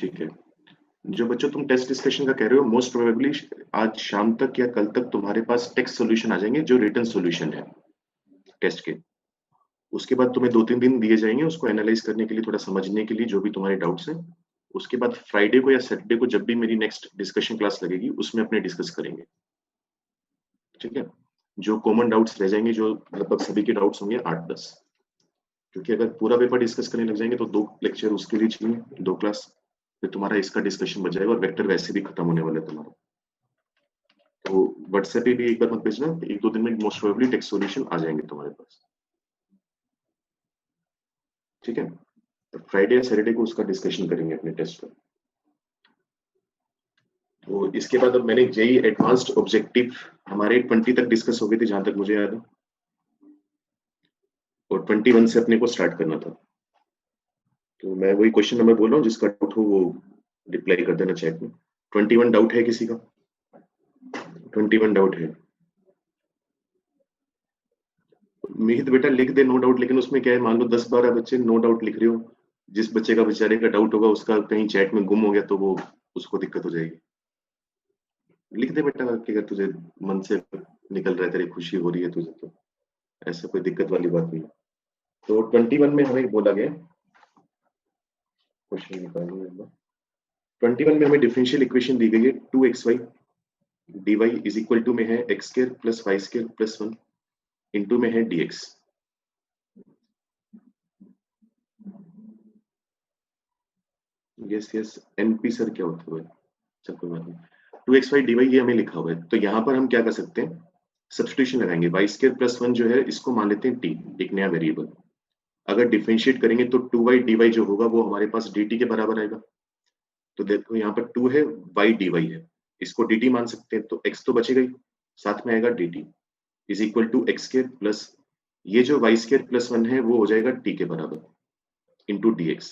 ठीक है। जो बच्चों तुम टेस्ट डिस्कशन का कह रहे हो, मोस्ट प्रोबेबली आज शाम तक या कल तक तुम्हारे पास टेक्स्ट सॉल्यूशन आ जाएंगे जो रिटन सॉल्यूशन है टेस्ट के। उसके बाद तुम्हें 2-3 दिन दिए जाएंगे उसको एनालाइज करने के लिए, थोड़ा समझने के लिए जो भी तुम्हारे डाउट्स हैं। उसके बाद फ्राइडे को या सैटरडे को जब भी मेरी नेक्स्ट डिस्कशन क्लास लगेगी उसमें अपने डिस्कस करेंगे, ठीक है। जो कॉमन डाउट्स रह जाएंगे, जो लगभग सभी के डाउट्स होंगे 8-10, क्योंकि अगर पूरा पेपर डिस्कस करने लग जाएंगे तो 2 लेक्चर उसके लिए चाहिए, 2 क्लास, फिर तुम्हारा इसका डिस्कशन बच जाएगा और वेक्टर वैसे भी खत्म होने वाला है तुम्हारा। तो व्हाट्सएप पे भी एक बार मत भेजना, 1-2 दिन में मोस्ट प्रोबेबली टेक्स्ट सॉल्यूशन आ जाएंगे तुम्हारे पास, ठीक है। तो फ्राइडे या सैटरडे को उसका डिस्कशन करेंगे अपने टेस्ट पर। तो इसके बाद अब मैंने जेई एडवांस्ड ऑब्जेक्टिव हमारे 20 तक डिस्कस हो गए थे जहां तक मुझे याद है, और 21 से अपने को स्टार्ट करना था। तो मैं वही क्वेश्चन नंबर बोल रहा हूँ, जिसका डाउट हो वो रिप्लाई कर देना चैट में। 21 डाउट है किसी का? 21 डाउट है? मिहित बेटा लिख दे नो डाउट, लेकिन उसमें क्या है, मान लो 10-12 बच्चे नो डाउट लिख रहे हो, जिस बच्चे का बेचारे का डाउट होगा उसका कहीं चैट में गुम हो गया तो वो उसको दिक्कत हो जाएगी। लिख दे बेटा कि अगर तुझे मन से निकल रहा है, तेरी खुशी हो रही है तुझे, तो ऐसा कोई दिक्कत वाली बात नहीं। तो 21 में हमें बोला गया, क्वेश्चन निकालिए। 21 में हमें डिफरेंशियल इक्वेशन दी गई है 2xy dy is equal to में है x square plus y square plus 1 into में है dx। Yes yes NP sir क्या होता है? चल कोई बात नहीं। 2xy dy ये हमें लिखा हुआ है, तो यहाँ पर हम क्या कर सकते हैं, सब्स्टिट्यूशन लगाएंगे। y स्क्वायर प्लस 1 जो है इसको मान लेते हैं t, एक नया वेरिएबल। अगर डिफरेंशिएट करेंगे तो 2y dy जो होगा वो हमारे पास dt के बराबर आएगा। तो देखो यहाँ पर 2 है, y dy है, इसको dt मान सकते हैं, तो x तो बचेगा ही, साथ में आएगा dt is equal to X square plus ये जो y स्क्वायर प्लस 1 है वो हो जाएगा t के बराबर इंटू dx।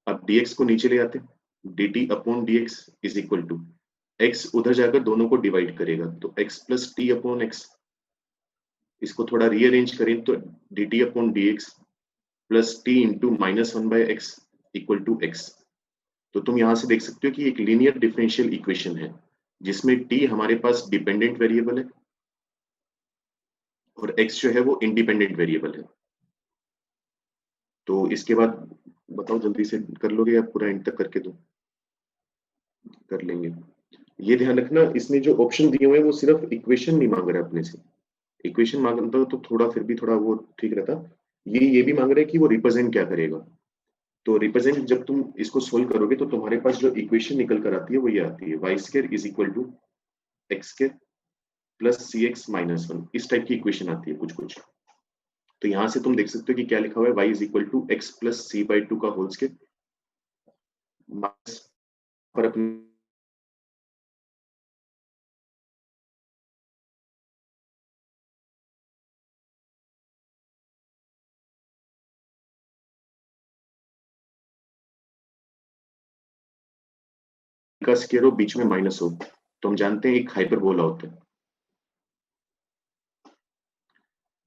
अब dx को नीचे ले आते हैं, dt upon dx is equal to x उधर जाकर दोनों को डिवाइड करेगा तो x plus T upon X. इसको थोड़ा रीअरेंज करें तो dt upon dx plus T into minus 1 by X equal to X. तो तुम यहां से देख सकते हो कि एक लीनियर डिफरेंशियल इक्वेशन है जिसमें t हमारे पास डिपेंडेंट वेरिएबल है और x जो है वो इंडिपेंडेंट वेरिएबल है। तो इसके बाद बताओ जल्दी से कर लोगे या पूरा एंड तक करके दो? कर लेंगे। ये ध्यान रखना, इसमें जो ऑप्शन दिए हुए हैं वो सिर्फ इक्वेशन नहीं मांग रहा अपने से। इक्वेशन मांगता तो थोड़ा फिर भी थोड़ा वो ठीक रहता। ये भी मांग रहे हैं कि वो रिप्रेजेंट क्या करेगा। तो रिप्रेजेंट जब तुम इसको सोल्व करोगे तो तुम्हारे पास जो इक्वेशन निकल कर आती है वो ये आती है, Y square is equal to X square plus C X minus 1, इस टाइप की इक्वेशन आती है कुछ कुछ। तो यहां से तुम देख सकते हो कि क्या लिखा हुआ है, y is equal to X plus C by 2 का होल स्क्वायर माइनस पर अपने का स्क्वायर हो बीच में माइनस हो, तो हम जानते हैं एक हाइपरबोला होता है।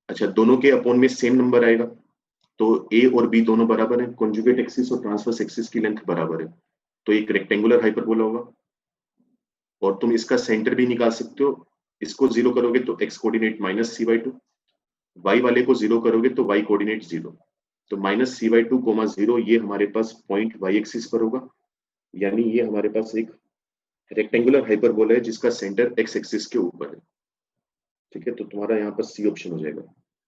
अच्छा, दोनों के अपॉन में सेम नंबर आएगा तो a और b दोनों बराबर है, कॉन्जुगेट एक्सिस और ट्रांसवर्स एक्सिस की लेंथ बराबर है, तो एक रेक्टेंगुलर हाइपरबोला होगा। और तुम इसका सेंटर भी निकाल सकते हो, इसको जीरो करोगे तो x coordinate minus C by 2, y वाले को जीरो करोगे तो y कोऑर्डिनेट 0, तो माइनस सी बाई 2 कोमा 0 ये हमारे पास पॉइंट y एक्सिस पर होगा, यानी ये हमारे पास एक रेक्टेंगुलर हाइपरबोला है जिसका सेंटर x एक्सिस के ऊपर है, ठीक है। तो तुम्हारा यहाँ पर सी ऑप्शन हो जाएगा।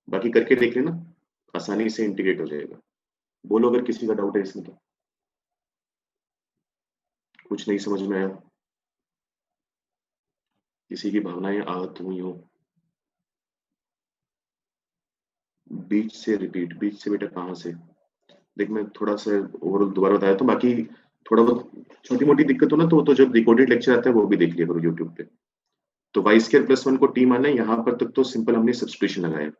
बाकी करके देख लेना, आसानी से इंटीग्रेट हो जाएगा। बोलो अगर किसी का डाउट है इसमें तो। कुछ नहीं समझ में आया, किसी की भावनाएं आहत हुई हो? बीच से रिपीट, बीच से बेटा कहाँ से? देख मैं थोड़ा सा ओवरऑल दोबारा बताया, तो बाकी थोड़ा बहुत छोटी मोटी दिक्कत हो ना तो जब रिकॉर्डेड लेक्चर आता है वो भी देख लिया करो यूट्यूब पे। तो वाई स्क्वायर प्लस 1 को टी माना है, यहाँ पर तक तो सिंपल हमने सब्स्टिट्यूशन लगाया,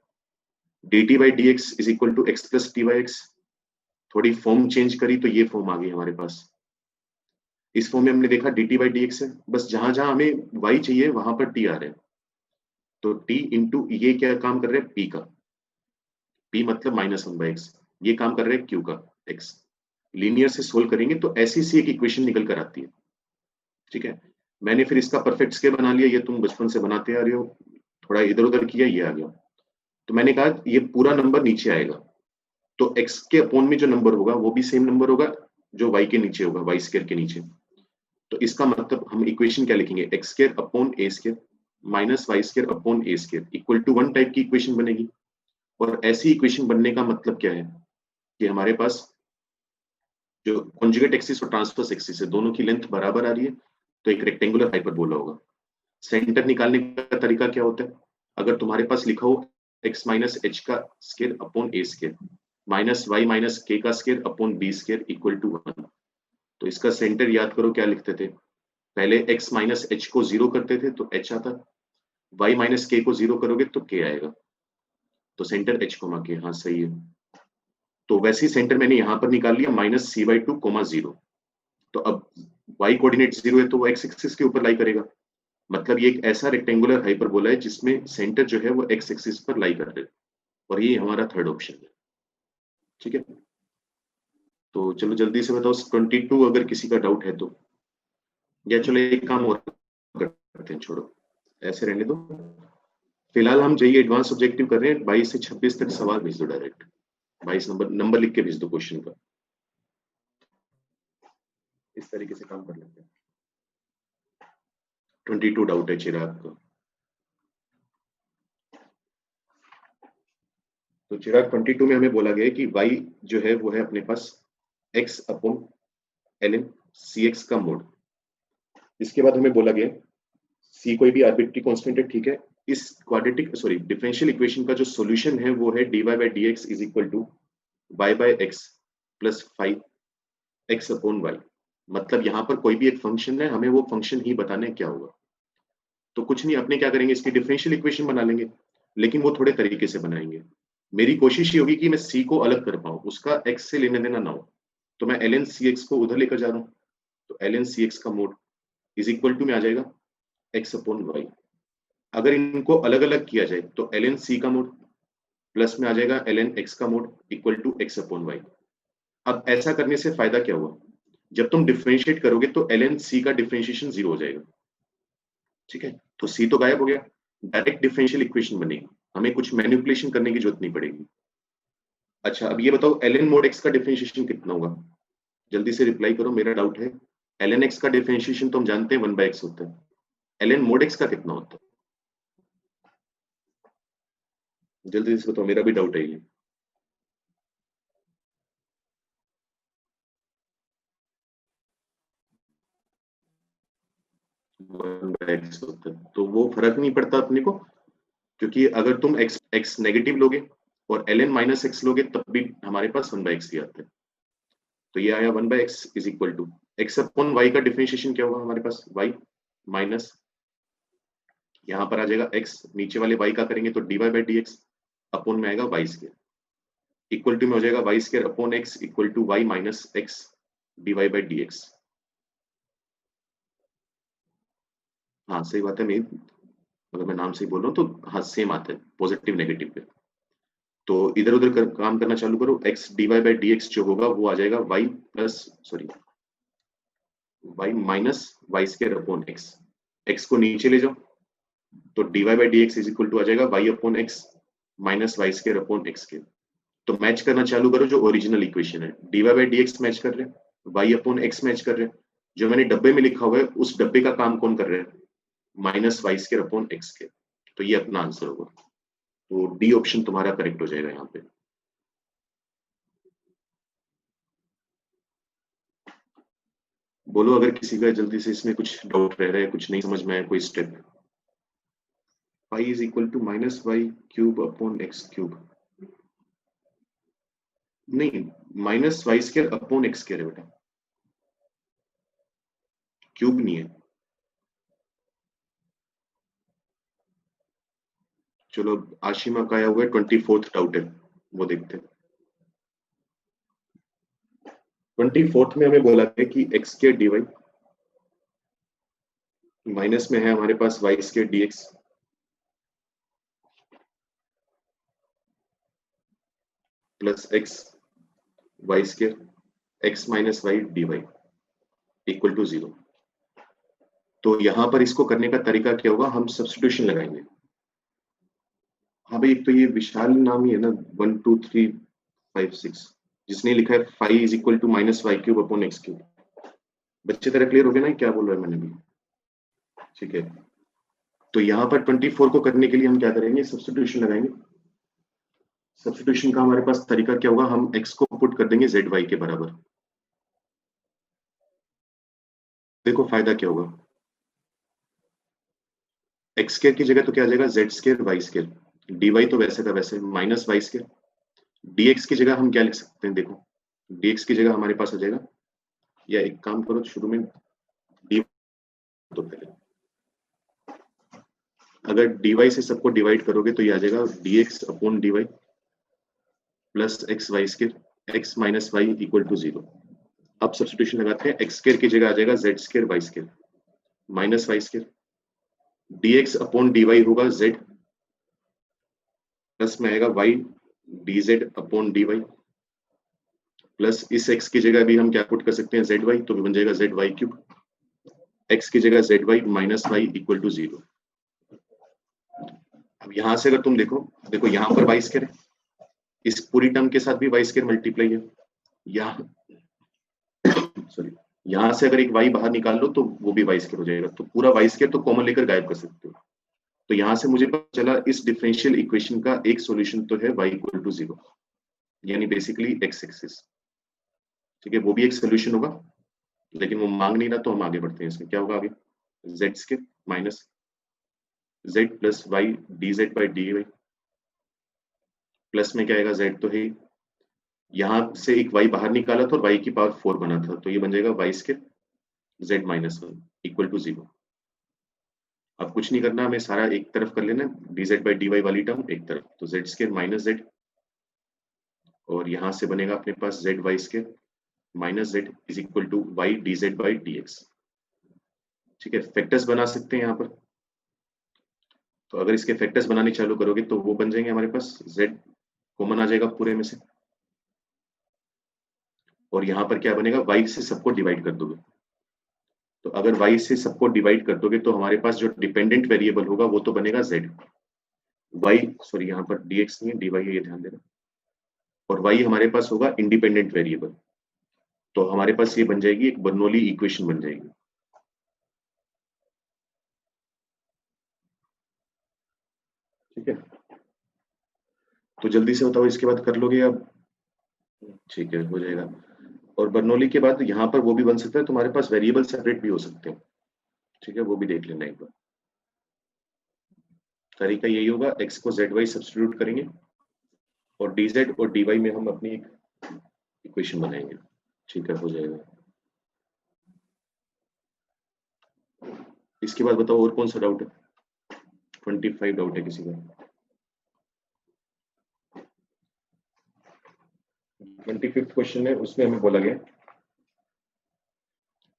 dt by D x is equal to X plus T by X. थोड़ी फॉर्म चेंज करी तो ये फॉर्म आ गई हमारे पास। इस फॉर्म में हमने देखा dt बाई डी एक्स है, बस जहां जहां हमें y चाहिए वहां पर t आ रहा है, तो t इंटू ये क्या काम कर रहे हैं p का, p मतलब माइनस 1 बाई एक्स, ये काम कर रहे हैं q का x, लीनियर से सोल्व करेंगे तो ऐसी सी एक इक्वेशन निकल कर आती है। ठीक है, मैंने फिर इसका परफेक्ट स्केयर बना लिया, ये तुम बचपन से बनाते आ रहे हो, थोड़ा इधर उधर किया, ये आ गया। तो मैंने कहा ये पूरा नंबर नीचे आएगा, तो x के अपॉन में जो नंबर होगा वो भी सेम नंबर होगा जो y के नीचे होगा, y स्क्वायर के नीचे। तो इसका मतलब हम इक्वेशन क्या लिखेंगे, x square upon a square minus y square upon a square equal to 1 type की इक्वेशन बनेगी। और ऐसी इक्वेशन बनने का मतलब क्या है कि हमारे पास जो कॉन्जुगेट एक्सिस और ट्रांसवर्स एक्सिस है, दोनों की लेंथ बराबर आ रही है, तो एक रेक्टेंगुलर हाइपरबोला होगा। सेंटर निकालने का तरीका क्या होता है, अगर तुम्हारे पास लिखा हो x माइनस एच का square upon a square minus y minus k का square upon b square equal to 1, तो इसका सेंटर याद करो क्या लिखते थे, पहले x माइनस एच को 0 करते थे तो h आता, y माइनस k को 0 करोगे तो k आएगा, तो सेंटर h कोमा k, हाँ सही है। तो वैसे ही सेंटर मैंने यहाँ पर निकाल लिया माइनस सी बाई 2 कोमा 0, तो अब y कोऑर्डिनेट 0 है तो वो x एक्सिस के ऊपर लाई करेगा, मतलब ये एक ऐसा रेक्टेंगुलर हाइपरबोला है जिसमें सेंटर जो है वो x एक्सिस पर लाई कर रहे है, और ये हमारा थर्ड ऑप्शन है। ठीक है, तो चलो जल्दी से बताओ 22 अगर किसी का डाउट है तो, या चलो एक काम और करते हैं, छोड़ो ऐसे रहने दो, फिलहाल हम जेईई एडवांस ऑब्जेक्टिव कर रहे हैं, 22 से 26 तक सवाल भेज दो डायरेक्ट, 22 नंबर नंबर लिख के भेज दो क्वेश्चन का, इस तरीके से काम कर लेते हैं। 22 डाउट है चिराग का, तो चिराग 22 में हमें बोला गया है कि y जो है वो है अपने पास x अपॉन ln cx का मोड, इसके बाद हमें बोला गया c कोई भी आर्बिट्री कांस्टेंट है, ठीक है, इस क्वाड्रेटिक सॉरी डिफरेंशियल इक्वेशन का जो सॉल्यूशन है वो है dy by dx is equal to y by x plus 5x upon y, मतलब यहाँ पर कोई भी एक फंक्शन है, हमें वो फंक्शन ही बताना है क्या होगा। तो कुछ नहीं, अपने क्या करेंगे, इसकी डिफरेंशियल इक्वेशन बना लेंगे, लेकिन वो थोड़े तरीके से बनाएंगे। मेरी कोशिश ये होगी कि मैं c को अलग कर पाऊँ, उसका x से लेने देना ना हो, तो मैं ln cx को उधर लेकर जा रहा हूँ, तो ln cx का मोड इज इक्वल टू में आ जाएगा x अपॉन y। अगर इनको अलग अलग किया जाए तो ln c का मोड प्लस में आ जाएगा ln x का mod equal to x upon y। अब ऐसा करने से फायदा क्या हुआ, जब तुम डिफरेंशिएट करोगे तो ln c का डिफरेंशिएशन 0 हो जाएगा। ठीक है, तो c तो गायब हो गया, डायरेक्ट डिफरेंशियल इक्वेशन बनेगी, हमें कुछ मैनिपुलेशन करने की जरूरत नहीं पड़ेगी। अच्छा, अब ये बताओ ln मोड x का डिफरेंशिएशन कितना होगा, जल्दी से रिप्लाई करो, मेरा डाउट है। ln x का डिफरेंशिएशन तो हम जानते हैं 1/x होता है, ln मोड x का कितना होता है, जल्दी से बताओ, मेरा भी डाउट है ये। 1/x होता है, तो वो फर्क नहीं पड़ता अपने को, क्योंकि अगर तुम x नेगेटिव लोगे और ln माइनस x लोगे तब भी हमारे पास 1/x ही आता है। तो ये आया 1/x is equal to x upon y का डिफरेंशिएशन क्या होगा हमारे पास, y माइनस यहाँ पर आ जाएगा x, नीचे वाले y का करेंगे तो dy by D x upon में आएगा y स्क्वायर इक्वल टू में हो जाएगा y square upon x equal to y minus x dy by D X. हाँ सही बात है, मैं अगर मैं नाम से ही बोल रहा हूँ तो हाँ सेम आता है पॉजिटिव नेगेटिव पे। तो इधर उधर काम करना चालू करो, x dy by D x जो होगा वो आ जाएगा y plus sorry y minus Y square upon x, x को नीचे ले जाओ तो dy by D x is equal to आ जाएगा y upon x minus Y square upon x के। तो मैच करना चालू करो, जो ओरिजिनल इक्वेशन है dy by D x match कर रहे हैं, y अपॉन एक्स मैच कर रहे हैं, जो मैंने डब्बे में लिखा हुआ है उस डब्बे का काम कौन कर रहे हैं, minus Y square upon x के। तो ये अपना आंसर होगा, तो डी ऑप्शन तुम्हारा करेक्ट हो जाएगा यहाँ पे। बोलो अगर किसी का जल्दी से इसमें कुछ डाउट रह रहा है, कुछ नहीं समझ में आया कोई step. Pi is equal to minus Y cube upon x cube, नहीं minus Y square upon x square है बेटा, क्यूब नहीं है। चलो आशिमा का आया हुआ है 24th डाउट है, वो देखते हैं। 24th में हमें बोला है कि x square d y minus में है हमारे पास y square d x plus x y square x minus y d y equal to 0। तो यहाँ पर इसको करने का तरीका क्या होगा, हम सब्स्टिट्यूशन लगाएंगे। हाँ भाई, एक तो ये विशाल नाम ही है ना, 1 2 3 5 6, जिसने लिखा है five is equal to minus Y cube upon x cube. बच्चे तरह क्लियर हो गया ना क्या बोल रहा है मैंने भी? ठीक है, तो यहाँ पर 24 को करने के लिए हम क्या करेंगे, सब्स्टिट्यूशन लगाएंगे। सब्स्टिट्यूशन का हमारे पास तरीका क्या होगा, हम x को पुट कर देंगे z y के बराबर। देखो फायदा क्या होगा, एक्स स्क्र की जगह तो क्या आ जाएगा, Z square Y square, D Y तो वैसे का वैसे माइनस वाई स्क्र, dx की जगह हम क्या लिख सकते हैं, देखो dx की जगह हमारे पास आ जाएगा, या एक काम करो शुरू में डी, तो पहले अगर dy से सबको डिवाइड करोगे तो ये आ जाएगा dx upon dy plus x Y square X minus Y equal to 0। अब सब्स्टिट्यूशन लगाते हैं, एक्स स्क्र की जगह आ जाएगा Z square Y square minus Y square, dx upon dy होगा z प्लस में आएगा y dz upon dy plus इस x की जगह भी हम क्या पुट कर सकते हैं, zy, तो बन जाएगा zy क्यूब, x की जगह zy minus Y equal to 0। अब यहां से अगर तुम देखो यहाँ पर वाई स्क्र है, इस पूरी टर्म के साथ भी वाई स्क्र मल्टीप्लाई है, यहाँ सॉरी यहाँ से अगर एक y बाहर निकाल लो तो वो भी वाई स्क्र हो जाएगा, तो पूरा वाई स्क्र तो कॉमन लेकर गायब कर सकते हो। तो यहाँ से मुझे पता चला इस डिफरेंशियल इक्वेशन का एक सॉल्यूशन तो है y इक्वल टू 0, यानी बेसिकली x एक्सिस। ठीक है, वो भी एक सोल्यूशन होगा, लेकिन वो मांग नहीं रहा तो हम आगे बढ़ते हैं। इसमें क्या होगा आगे, Z square minus Z plus Y D Z by D Y plus में क्या आएगा, जेड तो है, यहाँ से एक y बाहर निकाला था और y की पावर 4 बना था, तो ये बन जाएगा Y square Z minus one equal to 0। अब कुछ नहीं करना, हमें सारा एक तरफ कर लेना, D Z by D Y वाली टर्म एक तरफ, तो जेड स्क्र माइनस जेड, और यहाँ से बनेगा अपने पास z y square minus z is equal to y D Z by D x. ठीक है, फैक्टर्स बना सकते हैं यहाँ पर, तो अगर इसके फैक्टर्स बनाने चालू करोगे तो वो बन जाएंगे हमारे पास, z कॉमन आ जाएगा पूरे में से, और यहाँ पर क्या बनेगा, y से सबको डिवाइड कर दोगे, तो अगर y से सबको डिवाइड कर दोगे तो हमारे पास जो डिपेंडेंट वेरिएबल होगा वो तो बनेगा z, y सॉरी यहाँ पर dx नहीं है dy है, ये ध्यान देना, और y हमारे पास होगा इंडिपेंडेंट वेरिएबल, तो हमारे पास ये बन जाएगी एक बर्नौली इक्वेशन बन जाएगी। ठीक है, तो जल्दी से बताओ इसके बाद कर लोगे अब? ठीक है, हो जाएगा। और बर्नौली के बाद यहाँ पर वो भी बन सकता है, तुम्हारे पास वेरिएबल सेपरेट भी हो सकते हैं। ठीक है, वो भी देख लेना एक बार। तरीका यही होगा, x को z y सब्स्टिट्यूट करेंगे और dz और dy में हम अपनी एक इक्वेशन बनाएंगे। ठीक है, हो जाएगा। इसके बाद बताओ और कौन सा डाउट है? 25 डाउट है किसी का? 25th क्वेश्चन है, उसमें हमें बोला गया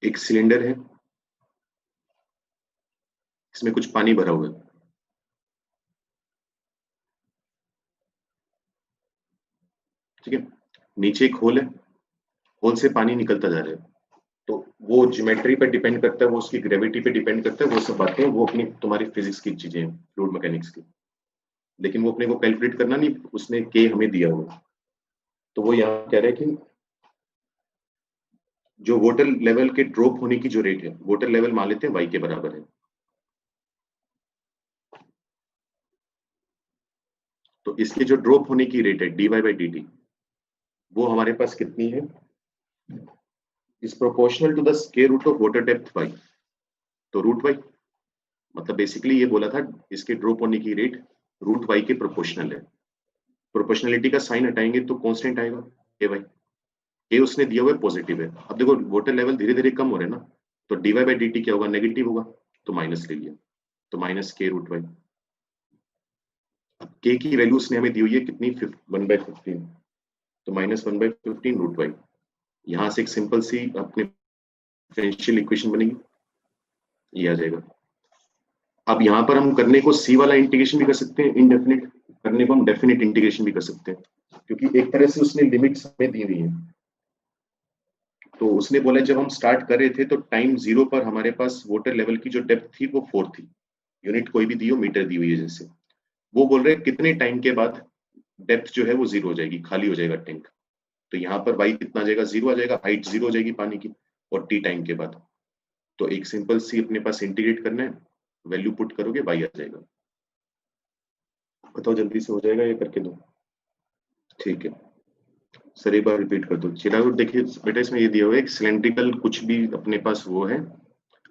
एक सिलेंडर है, इसमें कुछ पानी भरा हुआ है। ठीक है, नीचे एक होल है, होल से पानी निकलता जा रहा है, तो वो ज्योमेट्री पे डिपेंड करता है, वो उसकी ग्रेविटी पे डिपेंड करता है, वो सब बातें वो अपनी तुम्हारी फिजिक्स की चीजें हैं, फ्लूइड मैकेनिक्स की, लेकिन वो अपने को कैलकुलेट करना नहीं, उसने के हमें दिया हुआ। तो वो यहाँ कह रहे हैं कि जो वाटर लेवल के ड्रॉप होने की जो रेट है, वाटर लेवल मान लेते हैं y के बराबर है, तो इसके जो ड्रॉप होने की रेट है dy बाई dt, वो हमारे पास कितनी है, is proportional to the square root of water depth y, तो रूट y, मतलब बेसिकली ये बोला था इसके ड्रॉप होने की रेट रूट y के प्रोपोर्शनल है। प्रोपोर्शनलिटी का साइन हटाएंगे तो कांस्टेंट आएगा के वाई, के उसने दिया हुआ है पॉजिटिव है। अब देखो वाटर लेवल धीरे धीरे कम हो रहे हैं ना, तो dy बाई dt क्या होगा, नेगेटिव होगा, तो माइनस ले लिया, तो माइनस के रूट वाई। के की वैल्यू उसने हमें दी हुई है कितनी, 1/15, तो माइनस 1/15 रूट वाई। यहाँ से एक सिंपल सी अपने डिफरेंशियल इक्वेशन बनेगी, ये आ जाएगा। अब यहाँ पर हम करने को सी वाला इंटीग्रेशन भी कर सकते हैं, इनडेफिनिट करने को हम डेफिनिट इंटीग्रेशन भी कर सकते हैं, क्योंकि एक तरह से उसने लिमिट्स हमें दी हुई है। तो उसने बोला जब हम स्टार्ट कर रहे थे तो टाइम 0 पर हमारे पास वाटर लेवल की जो डेप्थ थी वो 4 थी। यूनिट कोई भी दी हो, मीटर दी हुई है जैसे। वो बोल रहे हैं कितने टाइम के बाद डेप्थ जो है वो 0 हो जाएगी, खाली हो जाएगा टैंक। तो यहाँ पर y कितना आ जाएगा, 0 आ जाएगा, हाइट 0 हो जाएगी पानी की, और t टाइम के बाद। तो एक सिंपल सी अपने पास इंटीग्रेट करना है, वैल्यू पुट करोगे y आ जाएगा। बताओ जल्दी से हो जाएगा, ये करके दो। ठीक है सर, एक बार रिपीट कर दो। चिराग देखिए बेटा, इसमें ये दिया हुआ है एक सिलेंड्रिकल कुछ भी अपने पास वो है,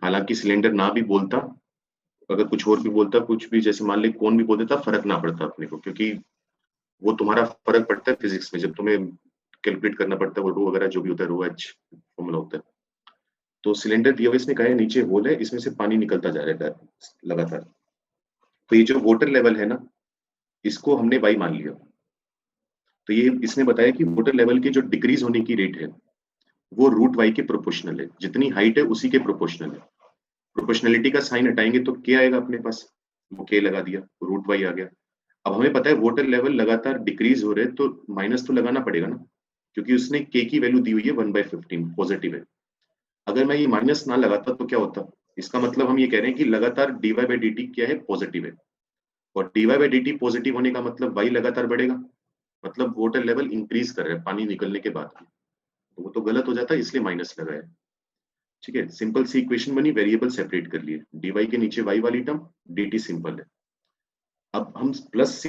हालांकि सिलेंडर ना भी बोलता, अगर कुछ और भी बोलता, कुछ भी जैसे मान ले कौन भी बोल देता, फर्क ना पड़ता अपने को, क्योंकि वो तुम्हारा फर्क पड़ता है फिजिक्स में, जब तुम्हें कैलकुलेट करना पड़ता है वो रो वगैरह जो भी होता है, रो एच फॉर्मूला होता है। तो सिलेंडर दिया हुआ, इसने कहा है नीचे होल है, इसमें से पानी निकलता जा रहा है लगातार। तो ये जो वाटर लेवल है ना, इसको हमने वाई मान लिया। तो ये इसने बताया कि वाटर लेवल की जो डिक्रीज होने की रेट है वो रूट वाई के प्रोपोर्शनल है, जितनी हाइट है उसी के प्रोपोर्शनल है। प्रोपोर्शनलिटी का साइन हटाएंगे तो के आएगा अपने पास, वो के लगा दिया, रूट वाई आ गया। अब हमें पता है वाटर लेवल लगातार डिक्रीज हो रहे हैं, तो माइनस तो लगाना पड़ेगा ना, क्योंकि उसने के की वैल्यू दी हुई है 1/15 पॉजिटिव है। अगर मैं ये माइनस ना लगाता तो क्या होता, इसका मतलब हम ये कह रहे हैं कि लगातार dy बाई डी टी क्या है, पॉजिटिव है। और dy by D T positive होने का मतलब y लगातार बढ़ेगा, मतलब वाटर लेवल इंक्रीज कर रहा है पानी निकलने के बाद भी। तो वो तो गलत हो जाता है, इसलिए माइनस लगाया। ठीक है, सिंपल सी इक्वेशन बनी, वेरिएबल सेपरेट कर लिए, dy के नीचे y वाली टर्म, dt सिंपल है। अब हम प्लस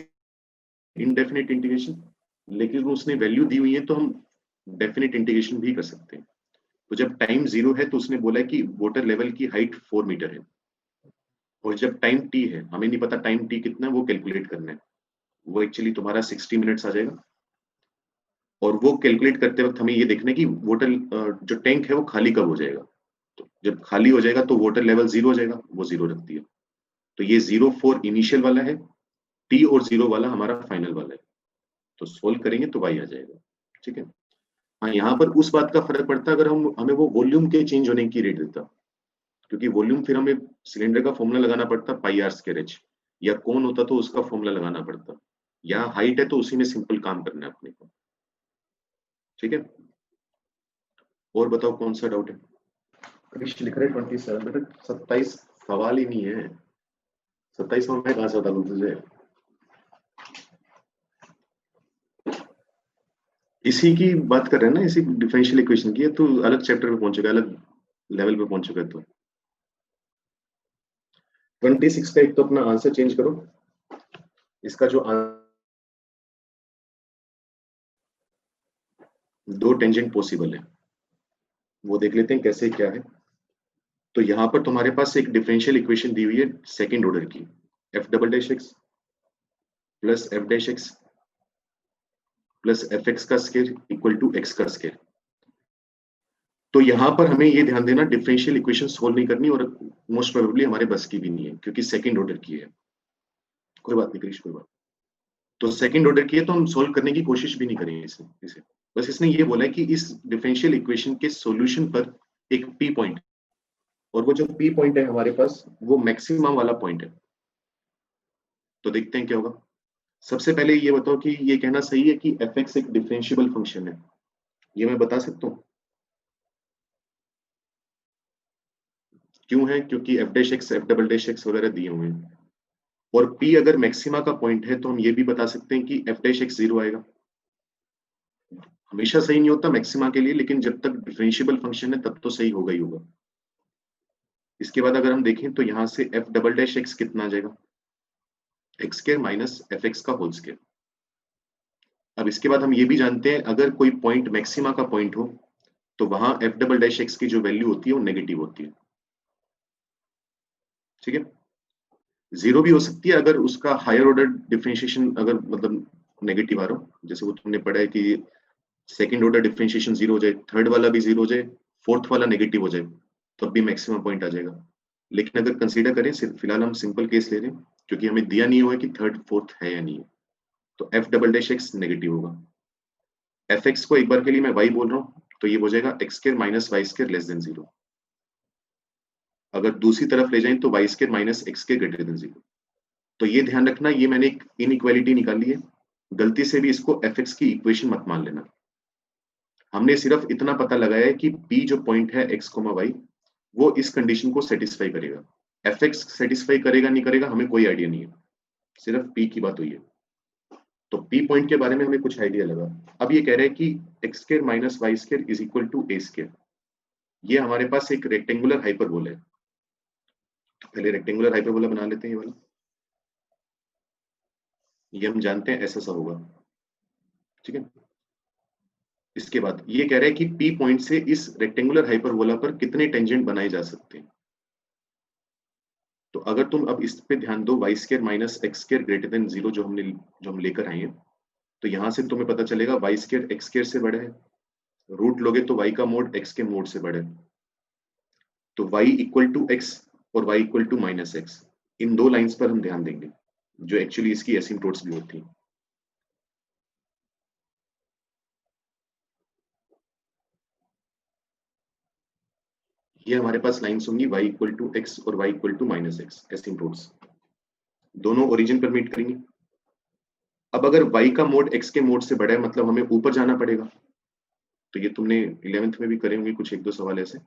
इनडेफिनेट इंटीग्रेशन, लेकिन उसने वैल्यू दी हुई है तो हम डेफिनेट इंटीग्रेशन भी कर सकते हैं। तो जब टाइम 0 है तो उसने बोला है कि वाटर लेवल की हाइट 4 मीटर है, और जब टाइम टी है, हमें नहीं पता टाइम टी कितना है, वो कैलकुलेट करना है। वो एक्चुअली तुम्हारा 60 मिनट्स आ जाएगा, और वो कैलकुलेट करते वक्त हमें ये देखना है कि वाटर जो टैंक है वो खाली कब हो जाएगा। तो जब खाली हो जाएगा तो वाटर लेवल 0 हो जाएगा, वो 0 रख दिया। तो ये 0 4 इनिशियल वाला है, टी और 0 वाला हमारा फाइनल वाला है। तो सोल्व करेंगे तो वाई आ जाएगा। ठीक है। हाँ, यहाँ पर उस बात का फर्क पड़ता है अगर हम हमें वो वॉल्यूम के चेंज होने की रेट देता, क्योंकि वॉल्यूम फिर हमें सिलेंडर का फॉर्मूला लगाना पड़ता पाई आर स्क्वायर एच, या कौन होता तो उसका फॉर्मूला लगाना पड़ता। यहाँ हाइट है तो उसी में सिंपल काम करना है अपने को। ठीक है, और बताओ कौन सा डाउट है। कृष्ण लिख रहे 27, बेटा 27 सवाल ही नहीं है। 27 में मैं कहाँ से बता दूं तुझे। इसी की बात कर रहे हैं ना, इसी डिफरेंशियल इक्वेशन की है, तो अलग चैप्टर पे पहुंच चुका है, अलग लेवल पे पहुंच चुका है। तो 26 का एक तो अपना आंसर चेंज करो, इसका जो दो टेंजेंट पॉसिबल है वो देख लेते हैं कैसे क्या है। तो यहाँ पर तुम्हारे पास एक डिफरेंशियल इक्वेशन दी हुई है सेकंड ऑर्डर की, F double dash x plus F dash x plus F x का स्केयर इक्वल टू एक्स का स्केयर। तो यहाँ पर हमें ये ध्यान देना, डिफरेंशियल इक्वेशन सोल्व नहीं करनी, और मोस्ट प्रोबेबली हमारे बस की भी नहीं है, क्योंकि सेकंड ऑर्डर की है। कोई बात नहीं क्रिश, कोई बात। तो सेकंड ऑर्डर की है तो हम सोल्व करने की कोशिश भी नहीं करेंगे इसे। बस इसने ये बोला है कि इस डिफरेंशियल इक्वेशन के सॉल्यूशन पर एक पी पॉइंट, और वो जो पी पॉइंट है हमारे पास वो मैक्सिमम वाला पॉइंट है। तो देखते हैं क्या होगा। सबसे पहले ये बताओ कि ये कहना सही है कि एफ एक्स एक डिफरेंशिएबल फंक्शन है, ये मैं बता सकता हूँ। क्यों है, क्योंकि F dash x F double dash x वगैरह दिए हुए हैं, और P अगर मैक्सिमा का पॉइंट है तो हम ये भी बता सकते हैं कि एफ डैश एक्स 0 आएगा। हमेशा सही नहीं होता मैक्सिमा के लिए, लेकिन जब तक डिफरेंशिएबल फंक्शन है तब तो सही होगा ही होगा। इसके बाद अगर हम देखें तो यहाँ से एफ डबल डैश एक्स कितना आ जाएगा, X square minus F x का होल स्क्वायर। अब इसके बाद हम ये भी जानते हैं अगर कोई पॉइंट मैक्सिमा का पॉइंट हो तो वहां एफ डबल डैश एक्स की जो वैल्यू होती है वो नेगेटिव होती है। ठीक है, 0 भी हो सकती है अगर उसका हायर ऑर्डर डिफरेंशिएशन अगर मतलब नेगेटिव आ रहा हो, जैसे वो तुमने पढ़ा है कि सेकंड ऑर्डर डिफरेंशिएशन 0 हो जाए, थर्ड वाला भी 0 हो जाए, फोर्थ वाला नेगेटिव हो जाए, तो भी मैक्सिमम पॉइंट आ जाएगा। लेकिन अगर कंसीडर करें, सिर्फ फिलहाल हम सिंपल केस ले रहे हैं क्योंकि हमें दिया नहीं हुआ है कि थर्ड फोर्थ है या नहीं है, तो F double dash x negative होगा। एफ एक्स को एक बार के लिए मैं वाई बोल रहा हूँ तो ये हो जाएगा X square minus Y square less than 0। अगर दूसरी तरफ ले जाएं तो Y square minus X square greater than 0। तो ये ध्यान रखना, ये मैंने एक इनइक्वालिटी निकाली है, गलती से भी इसको एफ एक्स की इक्वेशन मत मान लेना। हमने सिर्फ इतना पता लगाया है कि P जो पॉइंट है x, y वो इस कंडीशन को सेटिस्फाई करेगा। fx सेटिस्फाई करेगा नहीं करेगा हमें कोई आइडिया नहीं है, सिर्फ P की बात हुई है। तो P पॉइंट के बारे में हमें कुछ आइडिया लगा। अब ये कह रहे हैं कि x square minus Y square is equal to a square. ये हमारे पास एक रेक्टेंगुलर हाइपरबोला है। तो पहले रेक्टेंगुलर हाइपरबोला बना लेते हैं ये वाला। ये हम जानते हैं ऐसा सा होगा, ठीक है। इसके बाद ये कह रहे हैं कि P पॉइंट से इस रेक्टेंगुलर हाइपरबोला पर कितने टेंजेंट बनाए जा सकते हैं। तो अगर तुम अब इस पे ध्यान दो, Y square minus X square greater than 0 जो हम लेकर आए हैं, तो यहां से तुम्हें पता चलेगा वाई स्क्वायर एक्स स्क्वायर से बड़ा है। रूट लोगे तो y का मोड x के मोड से बड़ा है। तो y इक्वल टू एक्स और y equal to minus x, इन दो लाइंस पर हम ध्यान देंगे जो एक्चुअली इसकी एसिम्प्टोट्स भी होती हैं। ये हमारे पास लाइंस होंगी y इक्वल टू एक्स और y equal to minus X, asymptotes दोनों ओरिजिन पर मीट करेंगे। अब अगर y का मोड x के मोड से बड़ा है मतलब हमें ऊपर जाना पड़ेगा। तो ये तुमने 11th में भी करे होंगे कुछ एक दो सवाल ऐसे।